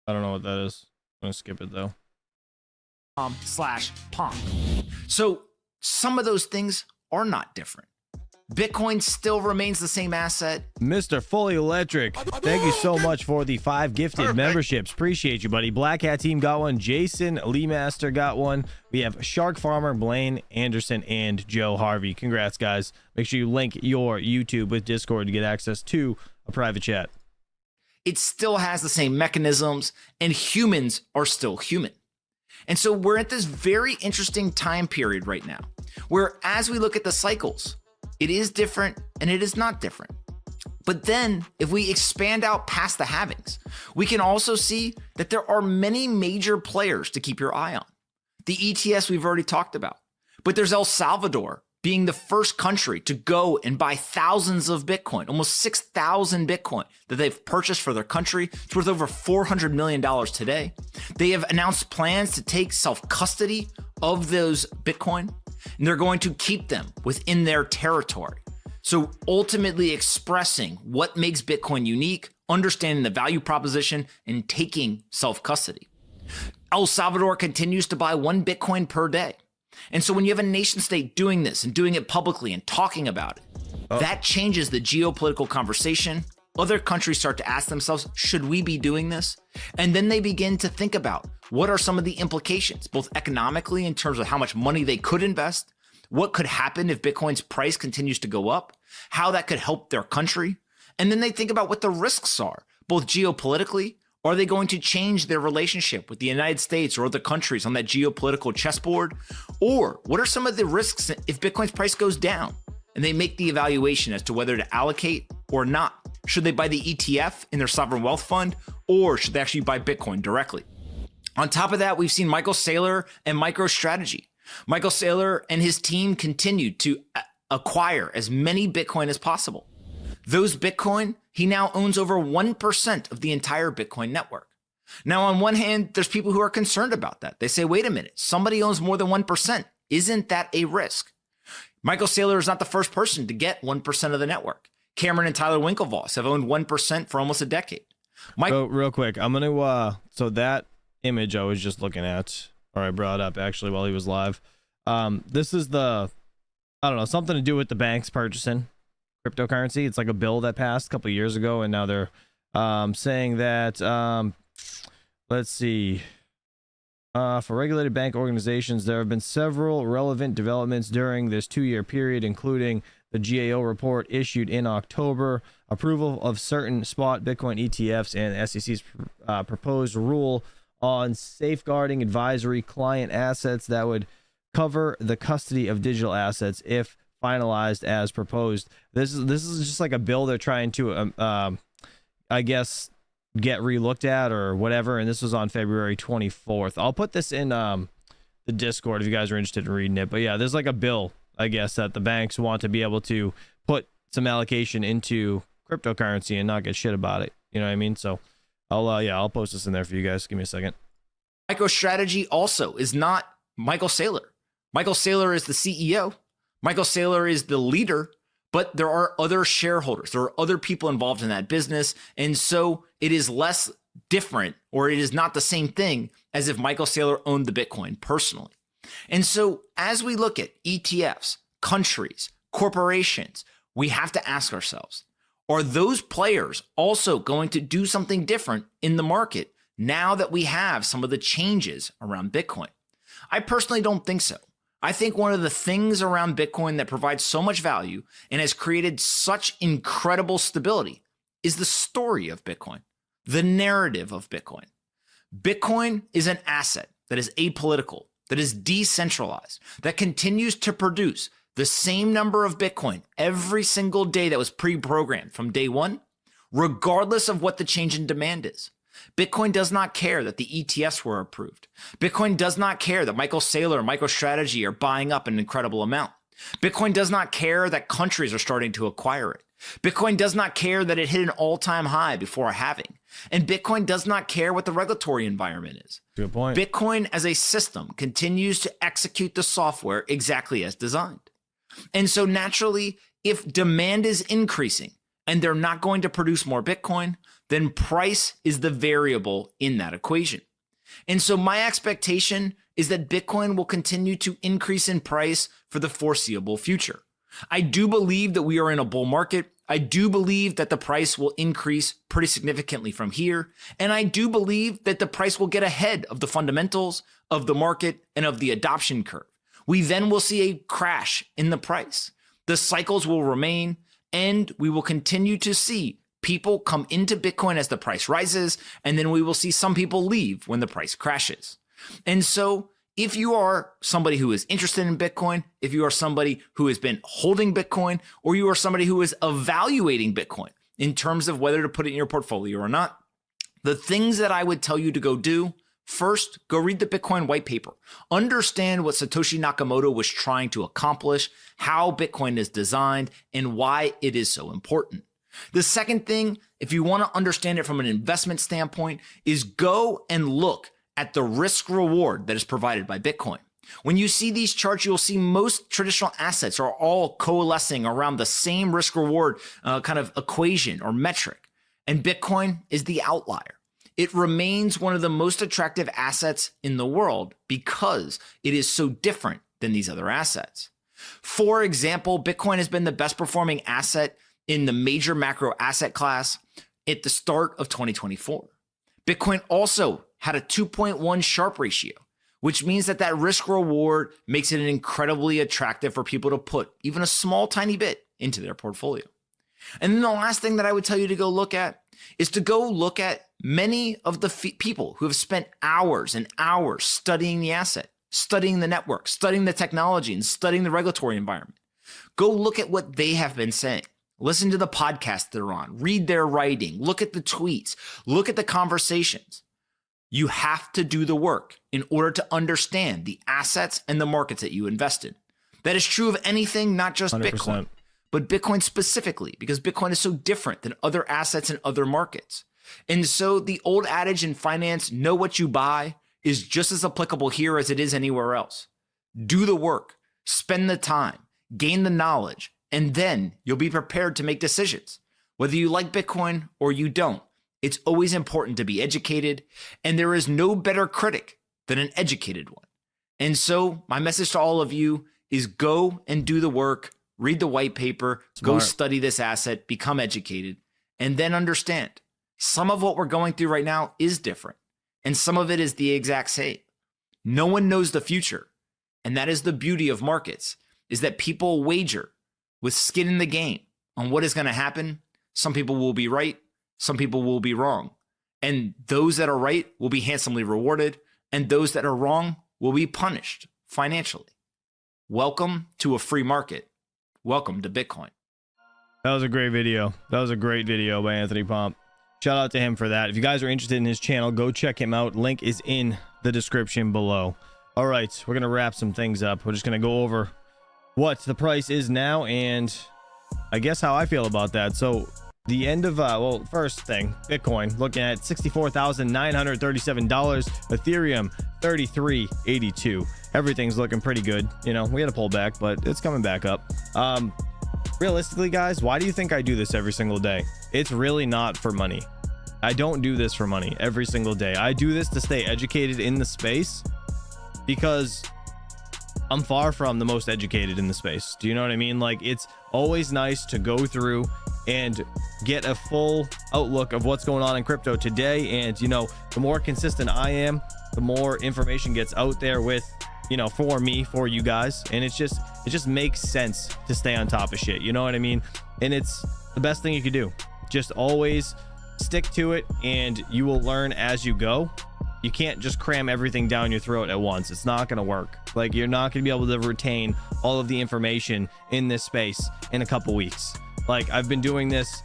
[SPEAKER 1] I don't know what that is. I'm going to skip it, though.
[SPEAKER 12] /pump. So some of those things are not different. Bitcoin still remains the same asset.
[SPEAKER 1] Mr. Fully Electric, thank you so much for the 5 gifted memberships. Appreciate you, buddy. Black Hat Team got one. Jason Lee Master got one. We have Shark Farmer, Blaine Anderson, and Joe Harvey. Congrats, guys. Make sure you link your YouTube with Discord to get access to a private chat.
[SPEAKER 12] It still has the same mechanisms, and humans are still human. And so we're at this very interesting time period right now, where as we look at the cycles, it is different and it is not different. But then if we expand out past the halvings, we can also see that there are many major players to keep your eye on. The ETFs we've already talked about, but there's El Salvador being the first country to go and buy thousands of Bitcoin, almost 6,000 Bitcoin that they've purchased for their country. It's worth over $400 million today. They have announced plans to take self-custody of those Bitcoin, and they're going to keep them within their territory. So ultimately expressing what makes Bitcoin unique, understanding the value proposition, and taking self-custody. El Salvador continues to buy 1 Bitcoin per day. And so when you have a nation state doing this and doing it publicly and talking about it, that changes the geopolitical conversation. Other countries start to ask themselves, should we be doing this? And then they begin to think about what are some of the implications, both economically in terms of how much money they could invest, what could happen if Bitcoin's price continues to go up, how that could help their country. And then they think about what the risks are, both geopolitically. Are they going to change their relationship with the United States or other countries on that geopolitical chessboard? Or what are some of the risks if Bitcoin's price goes down? And they make the evaluation as to whether to allocate or not. Should they buy the ETF in their sovereign wealth fund, or should they actually buy Bitcoin directly? On top of that, we've seen Michael Saylor and MicroStrategy. Michael Saylor and his team continued to acquire as many Bitcoin as possible. Those Bitcoin, he now owns over 1% of the entire Bitcoin network. Now, on one hand, there's people who are concerned about that. They say, wait a minute, somebody owns more than 1%. Isn't that a risk? Michael Saylor is not the first person to get 1% of the network. Cameron and Tyler Winklevoss have owned 1% for almost a decade.
[SPEAKER 1] Real quick, I'm going to, so that image I was just looking at, or I brought up actually while he was live. This is I don't know, something to do with the banks purchasing cryptocurrency. It's like a bill that passed a couple of years ago, and now they're saying that let's see, for regulated bank organizations, there have been several relevant developments during this 2-year period, including the GAO report issued in October, approval of certain spot Bitcoin ETFs, and the SEC's proposed rule on safeguarding advisory client assets that would cover the custody of digital assets if finalized as proposed. This is just like a bill they're trying to I guess get re-looked at or whatever, and this was on February 24th. I'll put this in the Discord if you guys are interested in reading it. But yeah, there's like a bill, I guess, that the banks want to be able to put some allocation into cryptocurrency and not get shit about it. You know what I mean? So I'll post this in there for you guys. Give me a second.
[SPEAKER 12] MicroStrategy also is not Michael Saylor. Michael Saylor is the CEO. Michael Saylor is the leader, but there are other shareholders. There are other people involved in that business. And so it is less different, or it is not the same thing as if Michael Saylor owned the Bitcoin personally. And so as we look at ETFs, countries, corporations, we have to ask ourselves, are those players also going to do something different in the market now that we have some of the changes around Bitcoin? I personally don't think so. I think one of the things around Bitcoin that provides so much value and has created such incredible stability is the story of Bitcoin, the narrative of Bitcoin. Bitcoin is an asset that is apolitical, that is decentralized, that continues to produce the same number of Bitcoin every single day that was pre-programmed from day one, regardless of what the change in demand is. Bitcoin does not care that the ETFs were approved. Bitcoin does not care that Michael Saylor and MicroStrategy are buying up an incredible amount. Bitcoin does not care that countries are starting to acquire it. Bitcoin does not care that it hit an all-time high before a halving. And Bitcoin does not care what the regulatory environment is.
[SPEAKER 1] Good point.
[SPEAKER 12] Bitcoin as a system continues to execute the software exactly as designed. And so naturally, if demand is increasing and they're not going to produce more Bitcoin, then price is the variable in that equation. And so my expectation is that Bitcoin will continue to increase in price for the foreseeable future. I do believe that we are in a bull market. I do believe that the price will increase pretty significantly from here. And I do believe that the price will get ahead of the fundamentals of the market and of the adoption curve. We then will see a crash in the price. The cycles will remain, and we will continue to see people come into Bitcoin as the price rises, and then we will see some people leave when the price crashes. And so if you are somebody who is interested in Bitcoin, if you are somebody who has been holding Bitcoin, or you are somebody who is evaluating Bitcoin in terms of whether to put it in your portfolio or not, the things that I would tell you to go do: first, go read the Bitcoin white paper. Understand what Satoshi Nakamoto was trying to accomplish, how Bitcoin is designed, and why it is so important. The second thing, if you want to understand it from an investment standpoint, is go and look at the risk reward that is provided by Bitcoin. When you see these charts, you'll see most traditional assets are all coalescing around the same risk reward kind of equation or metric. And Bitcoin is the outlier. It remains one of the most attractive assets in the world because it is so different than these other assets. For example, Bitcoin has been the best performing asset in the major macro asset class at the start of 2024. Bitcoin also had a 2.1 Sharpe ratio, which means that risk reward makes it incredibly attractive for people to put even a small tiny bit into their portfolio. And then the last thing that I would tell you to go look at is to go look at many of the people who have spent hours and hours studying the asset, studying the network, studying the technology, and studying the regulatory environment. Go look at what they have been saying. Listen to the podcast they're on, read their writing, look at the tweets, look at the conversations. You have to do the work in order to understand the assets and the markets that you invest in. That is true of anything, not just 100%. Bitcoin, but Bitcoin specifically, because Bitcoin is so different than other assets in other markets. And so the old adage in finance, know what you buy, is just as applicable here as it is anywhere else. Do the work, spend the time, gain the knowledge, and then you'll be prepared to make decisions. Whether you like Bitcoin or you don't, it's always important to be educated, and there is no better critic than an educated one. And so my message to all of you is go and do the work, read the white paper, go study this asset, become educated, and then understand some of what we're going through right now is different, and some of it is the exact same. No one knows the future, and that is the beauty of markets, is that people wager with skin in the game on what is going to happen. Some people will be right, some people will be wrong, and those that are right will be handsomely rewarded, and those that are wrong will be punished financially. Welcome to a free market. Welcome to Bitcoin.
[SPEAKER 1] That was a great video. That was a great video by Anthony Pomp. Shout out to him for that. If you guys are interested in his channel, go check him out. Link is in the description below. All right, we're going to wrap some things up. We're just going to go over what the price is now and I guess how I feel about that. So the end of, well, first thing, Bitcoin looking at $64,937, Ethereum $33.82. Everything's looking pretty good. You know, we had a pullback, but it's coming back up. Realistically, guys, why do you think I do this every single day? It's really not for money. I don't do this for money every single day. I do this to stay educated in the space because I'm far from the most educated in the space. Do you know what I mean? Like, it's always nice to go through and get a full outlook of what's going on in crypto today. And, you know, the more consistent I am, the more information gets out there with, you know, for me, for you guys. And it just makes sense to stay on top of shit. You know what I mean? And it's the best thing you could do. Just always stick to it and you will learn as you go. You can't just cram everything down your throat at once. It's not going to work. Like, you're not going to be able to retain all of the information in this space in a couple weeks. Like, I've been doing this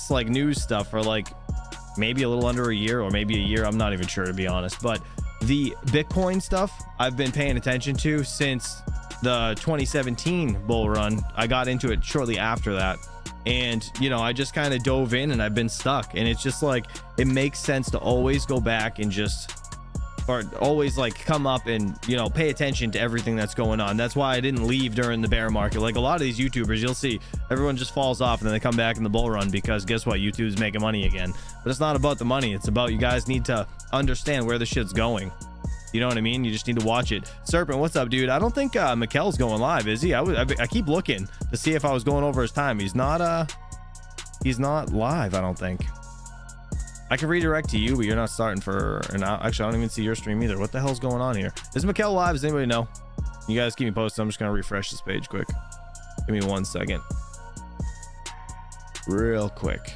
[SPEAKER 1] like news stuff for like maybe a little under a year or maybe a year. I'm not even sure, to be honest. But the Bitcoin stuff I've been paying attention to since the 2017 bull run. I got into it shortly after that. And, you know, I just kind of dove in and I've been stuck. And it's just like, it makes sense to always go back and always like come up and, you know, pay attention to everything that's going on. That's why I didn't leave during the bear market. Like a lot of these YouTubers, you'll see everyone just falls off and then they come back in the bull run because guess what? YouTube's making money again. But it's not about the money. It's about, you guys need to understand where the shit's going. You know what I mean? You just need to watch it. Serpent, what's up, dude? I don't think Mikkel's going live, is he? I keep looking to see if I was going over his time. He's not live, I don't think. I can redirect to you, but you're not starting for an hour. Actually, I don't even see your stream either. What the hell's going on here? Is Mikkel live? Does anybody know? You guys keep me posted. I'm just gonna refresh this page quick. Give me 1 second. Real quick.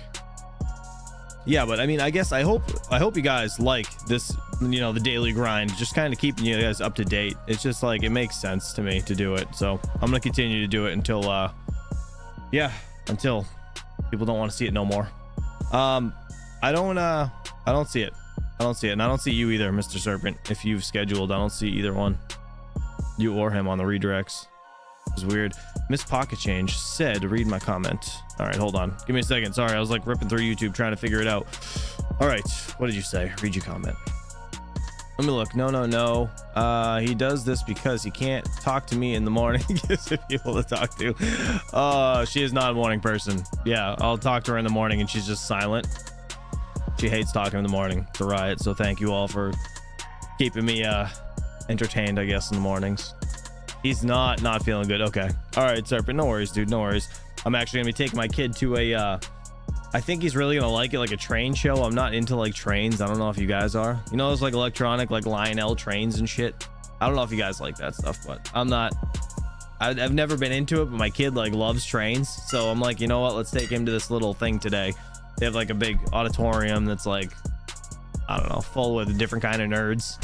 [SPEAKER 1] yeah, but I mean, I guess I hope you guys like this, you know, the daily grind, just kind of keeping you guys up to date. It's just like, it makes sense to me to do it. So I'm going to continue to do it until, until people don't want to see it no more. I don't see it. I don't see it. And I don't see you either, Mr. Serpent. If you've scheduled, I don't see either one. You or him on the redirects. It's weird. Miss Pocket Change said, read my comment. All right, hold on. Give me a second. Sorry, I was like ripping through YouTube trying to figure it out. All right, what did you say? Read your comment. Let me look. No. He does this because he can't talk to me in the morning. Gives him people to talk to. She is not a morning person. Yeah, I'll talk to her in the morning and she's just silent. She hates talking in the morning. It's a riot. So thank you all for keeping me entertained, I guess, in the mornings. He's not feeling good. Okay. All right, Serpent. No worries, dude. No worries. I'm actually gonna be taking my kid to a I think he's really gonna like it, like a train show. I'm not into like trains. I don't know if you guys are. You know those like electronic like Lionel trains and shit. I don't know if you guys like that stuff, but I'm not. I've never been into it, but my kid like loves trains, so I'm like, you know what, let's take him to this little thing today. They have like a big auditorium that's like, I don't know, full with different kind of nerds.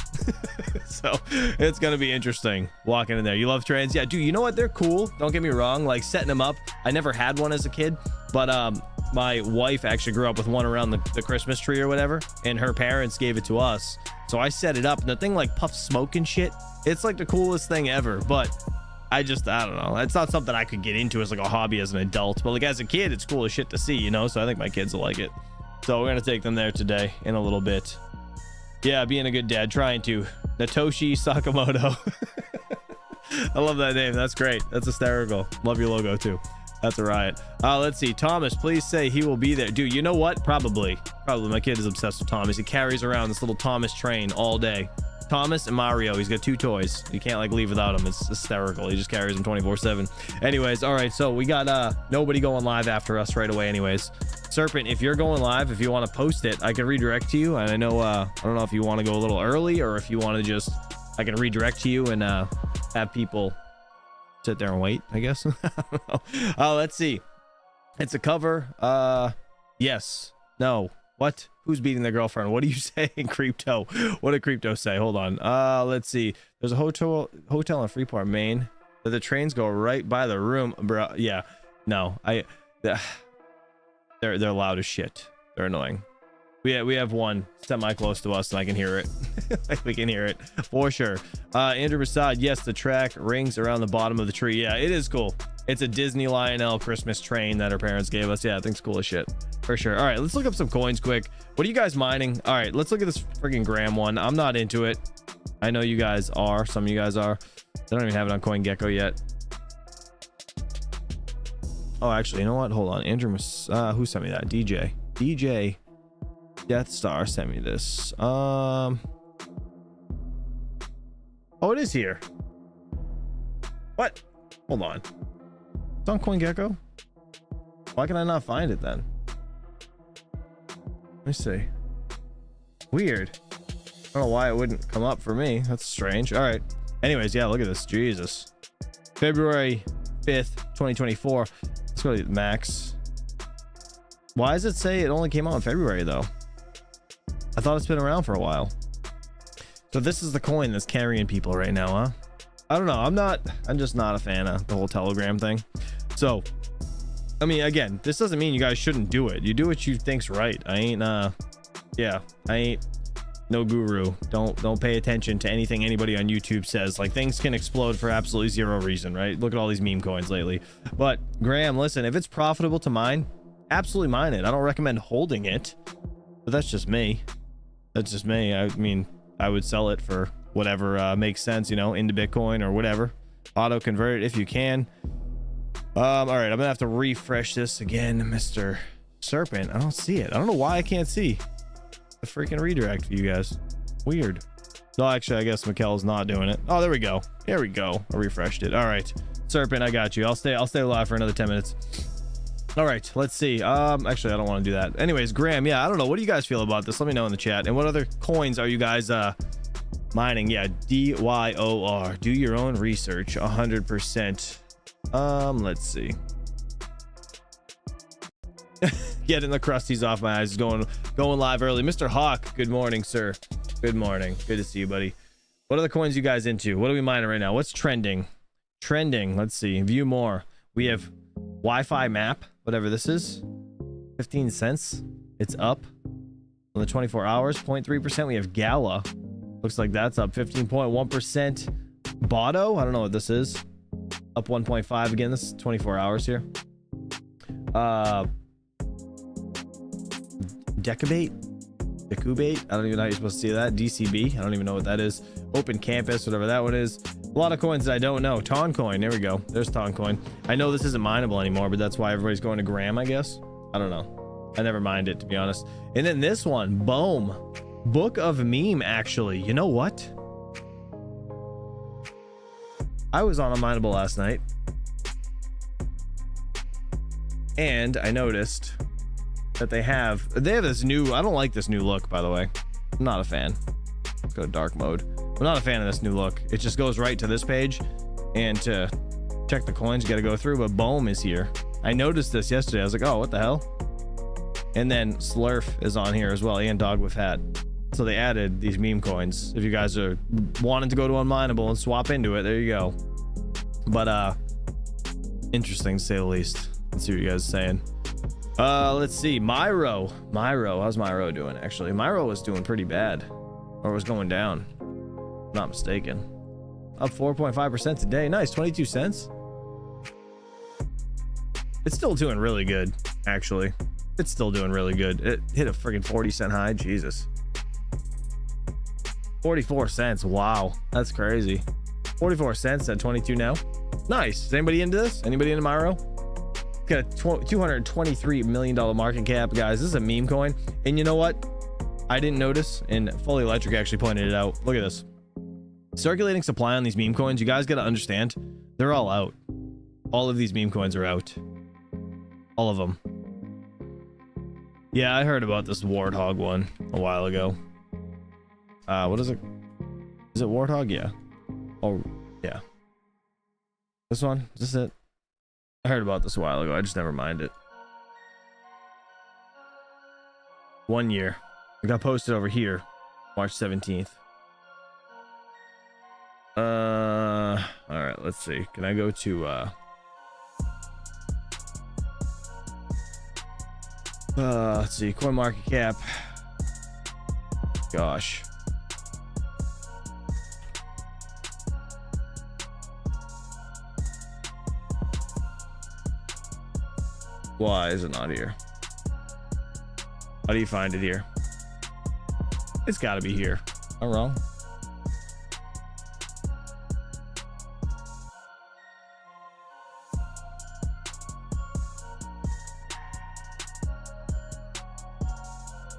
[SPEAKER 1] So it's gonna be interesting walking in there. You love trains? Yeah, dude, you know what, they're cool, don't get me wrong. Like setting them up, I never had one as a kid, but my wife actually grew up with one around the Christmas tree or whatever, and her parents gave it to us, so I set it up, and the thing like puffs smoke and shit. It's like the coolest thing ever, but I don't know, it's not something I could get into as like a hobby as an adult, but like as a kid it's cool as shit to see, you know. So I think my kids will like it, so we're gonna take them there today in a little bit. Yeah, being a good dad, trying to. Natoshi Sakamoto. I love that name. That's great. That's hysterical. Love your logo too. That's a riot. Let's see. Thomas, please say he will be there. Dude, you know what? Probably. My kid is obsessed with Thomas. He carries around this little Thomas train all day. Thomas and Mario. He's got two toys. You can't like leave without him. It's hysterical. He just carries them 24/7. Anyways, all right. So we got nobody going live after us right away. Anyways, Serpent, if you're going live, if you want to post it, I can redirect to you. And I know I don't know if you want to go a little early or if you want to just, I can redirect to you and have people sit there and wait, I guess. I don't know. Let's see. It's a cover. Yes. No. What? Who's beating their girlfriend? What are you saying, Crypto? What did Crypto say? Hold on. Let's see. There's a hotel in Freeport, Maine. The trains go right by the room, bro. Yeah. No. They're loud as shit. They're annoying. We have one semi close to us and I can hear it. Like we can hear it for sure. Andrew Prasad, yes, the track rings around the bottom of the tree. Yeah, it is cool. It's a Disney Lionel Christmas train that our parents gave us. Yeah, I think it's cool as shit for sure. All right, let's look up some coins quick. What are you guys mining? All right, let's look at this freaking Graham one. I'm not into it. I know you guys are. Some of you guys are. They don't even have it on CoinGecko yet. Oh, actually, you know what? Hold on. Andrew, who sent me that? DJ Death Star sent me this. Oh, it is here. What? Hold on. It's on CoinGecko. Why can I not find it then? Let me see. Weird. I don't know why it wouldn't come up for me. That's strange. All right. Anyways, yeah, look at this. Jesus. February 5th, 2024. Let's go to max. Why does it say it only came out in February though? I thought it's been around for a while. So this is the coin that's carrying people right now, huh? I don't know. I'm just not a fan of the whole Telegram thing. So, I mean, again, this doesn't mean you guys shouldn't do it. You do what you think's right. I ain't no guru. Don't pay attention to anything anybody on YouTube says. Like, things can explode for absolutely zero reason, right? Look at all these meme coins lately. But Graham, listen, if it's profitable to mine, absolutely mine it. I don't recommend holding it, but that's just me. That's just me. I mean, I would sell it for whatever makes sense, you know, into Bitcoin or whatever. Auto convert it if you can. All right, I'm gonna have to refresh this again, Mr. Serpent. I don't see it. I don't know why I can't see the freaking redirect for you guys. Weird. No, actually, I guess Mikkel's not doing it. Oh, there we go. There we go. I refreshed it. All right, Serpent, I got you. I'll stay live for another 10 minutes. All right, let's see. Actually, I don't want to do that. Anyways, Graham, yeah, I don't know. What do you guys feel about this? Let me know in the chat. And what other coins are you guys mining? Yeah, DYOR. Do your own research. 100%. Let's see. Getting the crusties off my eyes. Going live early. Mr. Hawk, good morning, sir. Good morning. Good to see you, buddy. What are the coins you guys into? What are we mining right now? What's trending? Let's see. View more. We have Wi-Fi map, whatever this is. 15 cents. It's up on the 24 hours. 0.3%. We have Gala. Looks like that's up 15.1%. Botto. I don't know what this is. Up 1.5 again. This is 24 hours here. Decubate. I don't even know how you're supposed to see that. DCB. I don't even know what that is. Open Campus, whatever that one is. A lot of coins that I don't know. Toncoin. There we go. There's Toncoin. I know this isn't mineable anymore, but that's why everybody's going to Gram, I guess. I don't know. I never mind it, to be honest. And then this one. Boom. Book of Meme, actually. You know what? I was on a mineable last night. And I noticed that they have this new, I don't like this new look, by the way. I'm not a fan. Let's go to dark mode. I'm not a fan of this new look. It just goes right to this page, and to check the coins, you got to go through, but Bohm is here. I noticed this yesterday. I was like, oh, what the hell? And then Slurf is on here as well, and Dog with Hat. So they added these meme coins. If you guys are wanting to go to Unmineable and swap into it, there you go. But interesting to say the least. Let's see what you guys are saying. Let's see. Myro. How's Myro doing? Actually, Myro was doing pretty bad, or was going down. Not mistaken. Up 4.5% today. Nice. 22 cents. It's still doing really good, actually. It's still doing really good. It hit a freaking 40-cent high. Jesus. 44 cents. Wow. That's crazy. 44 cents at 22 now. Nice. Is anybody into this? Anybody into Myro? Got a $223 million market cap, guys. This is a meme coin. And you know what? I didn't notice, and Fully Electric actually pointed it out. Look at this. Circulating supply on these meme coins. You guys got to understand. They're all out. All of these meme coins are out. All of them. Yeah, I heard about this Warthog one a while ago. What is it? Is it Warthog? Yeah. Oh, yeah. This one? Is this it? I heard about this a while ago. I just never mind it. 1 year. It got posted over here, March 17th. All right, let's see. Can I go to let's see, coin market cap. Gosh. Why is it not here? How do you find it here? It's got to be here. Am I wrong?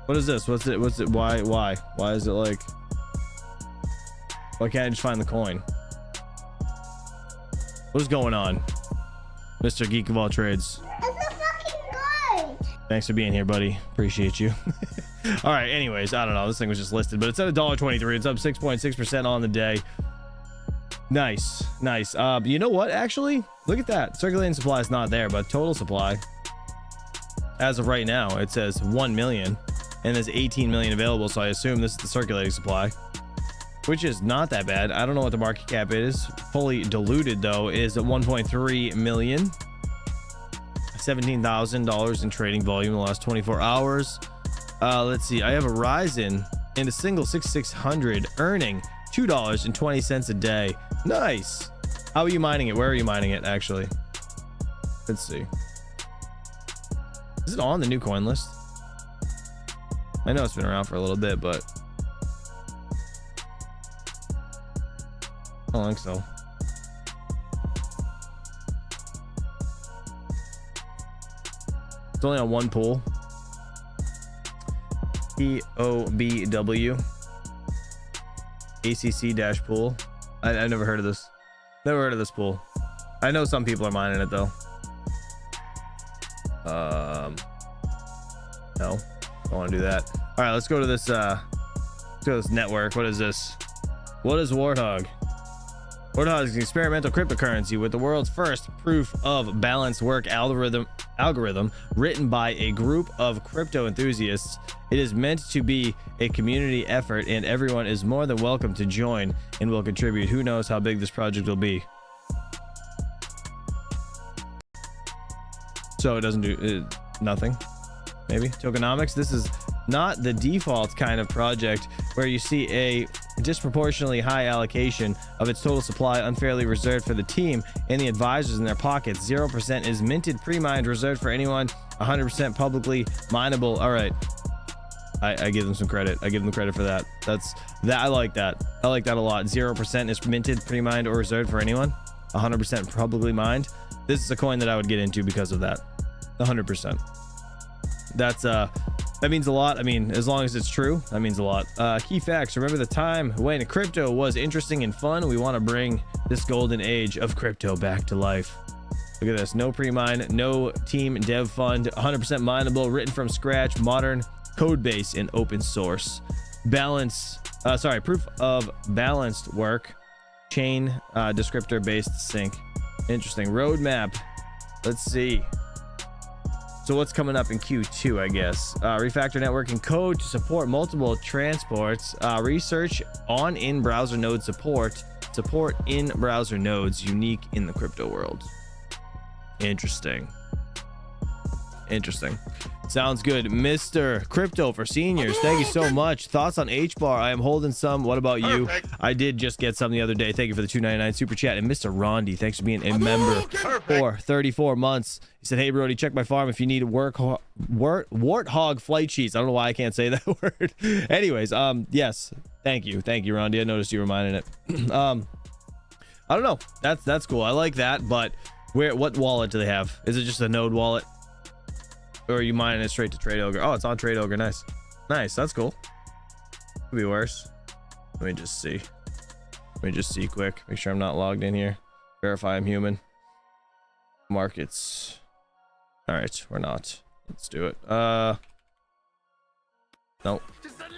[SPEAKER 1] What is this? What's it? Why is it like? Why can't I just find the coin? What's going on, Mr. Geek of all trades? Thanks for being here, buddy. Appreciate you. All right. Anyways, I don't know. This thing was just listed, but it's at $1.23. It's up 6.6% on the day. Nice. You know what? Actually, look at that. Circulating supply is not there, but total supply, as of right now, it says 1 million, and there's 18 million available. So I assume this is the circulating supply, which is not that bad. I don't know what the market cap is. Fully diluted though is at 1.3 million. $17,000 in trading volume in the last 24 hours. Let's see. I have a Ryzen and a single 6600 earning $2.20 a day. Nice. How are you mining it? Where are you mining it, actually? Let's see. Is it on the new coin list? I know it's been around for a little bit, but I don't think so. It's only on one pool. POBW ACC pool. I never heard of this. Never heard of this pool. I know some people are mining it though. No, don't want to do that. All right, let's go to this. Let's go to this network. What is this? What is Warthog? Warthog is an experimental cryptocurrency with the world's first proof of balance work algorithm written by a group of crypto enthusiasts. It is meant to be a community effort, and everyone is more than welcome to join and will contribute. Who knows how big this project will be? So it doesn't do nothing. Maybe tokenomics. This is not the default kind of project where you see a disproportionately high allocation of its total supply unfairly reserved for the team and the advisors in their pockets. 0% is minted, pre-mined, reserved for anyone. 100% publicly mineable. All right, I give them some credit. I give them credit for that. I like that. I like that a lot. 0% is minted, pre-mined, or reserved for anyone. 100% publicly mined. This is a coin that I would get into because of that. 100%. That means a lot. I mean, as long as it's true, that means a lot. Key facts. Remember the time when crypto was interesting and fun? We want to bring this golden age of crypto back to life. Look at this. No pre-mine, no team dev fund, 100% mineable, written from scratch, modern code base, and open source. Proof of balanced work, chain descriptor based sync. Interesting. Roadmap. Let's see. So what's coming up in Q2, I guess? Refactor networking code to support multiple transports. Research on in-browser node support. Support in-browser nodes unique in the crypto world. Interesting. Sounds good. Mr. Crypto for Seniors, thank you so much. Thoughts on HBAR? I am holding some. What about you? I did just get some the other day. Thank you for the $2.99 super chat. And Mr. Rondi, thanks for being a member for 34 months. He said, hey, Brody, check my farm if you need warthog flight sheets. I don't know why I can't say that word. Anyways, yes. Thank you, Rondi. I noticed you reminded it. I don't know. That's cool. I like that, but what wallet do they have? Is it just a node wallet? Or are you mining it straight to Trade Ogre? Oh, it's on Trade Ogre. Nice. That's cool. Could be worse. Let me just see quick. Make sure I'm not logged in here. Verify I'm human. Markets. All right, we're not. Let's do it. Nope.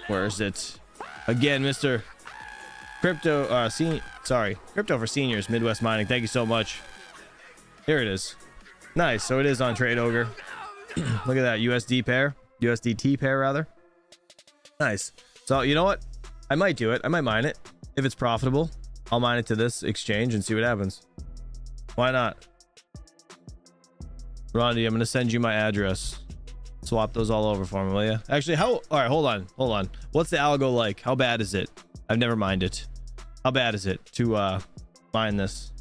[SPEAKER 1] Where is it? Again, Mr. Crypto. Crypto for Seniors, Midwest Mining. Thank you so much. Here it is. Nice. So it is on Trade Ogre. Look at that USDT pair rather. Nice. So you know what, I might do it. I might mine it if it's profitable. I'll mine it to this exchange and see what happens. Why not? Rondi, I'm gonna send you my address. Swap those all over for me, will you? Actually, all right, hold on. What's the algo like? How bad is it? I've never mined it. How bad is it to mine this?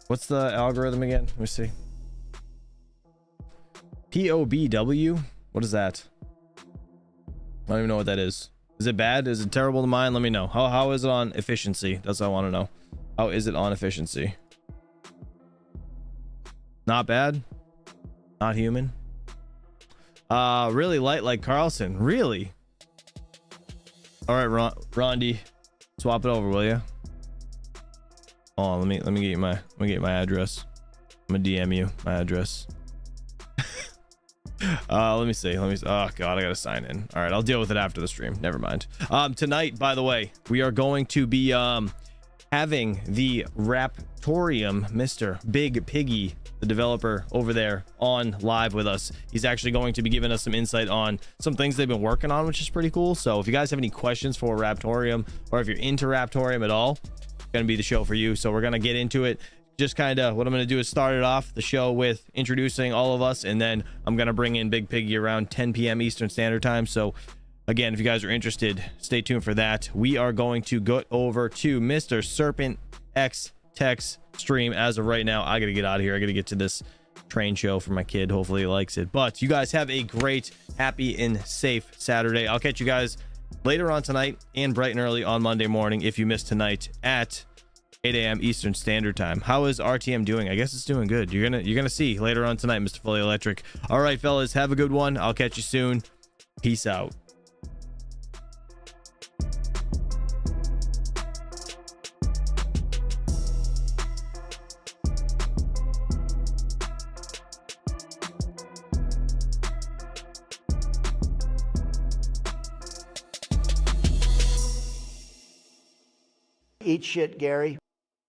[SPEAKER 1] What's the algorithm again? Let me see. POBW? What is that? I don't even know what that is. Is it bad? Is it terrible to mine? Let me know. How is it on efficiency? That's what I want to know. How is it on efficiency? Not bad? Not human? Really light like Carlson. Really? All right, Rondi, swap it over, will you? Oh, let me get you my address. I'm gonna DM you my address. Let me see. Oh god, I gotta sign in. All right, I'll deal with it after the stream. Never mind. Tonight, by the way, we are going to be having the Raptorium, Mr. Big Piggy, the developer over there, on live with us. He's actually going to be giving us some insight on some things they've been working on, which is pretty cool. So if you guys have any questions for Raptorium, or if you're into Raptorium at all, it's gonna be the show for you. So we're gonna get into it. Just kind of what I'm going to do is start it off the show with introducing all of us, and then I'm going to bring in Big Piggy around 10 p.m. Eastern Standard Time. So again, if you guys are interested, stay tuned for that. We are going to go over to Mr. Serpent X Tech's stream. As of right now, I got to get out of here. I got to get to this train show for my kid. Hopefully he likes it. But you guys have a great, happy, and safe Saturday. I'll catch you guys later on tonight and bright and early on Monday morning if you missed tonight at 8 a.m. Eastern Standard Time. How is RTM doing? I guess it's doing good. You're gonna see later on tonight, Mr. Fully Electric. All right, fellas, have a good one. I'll catch you soon. Peace out.
[SPEAKER 13] Eat shit, Gary.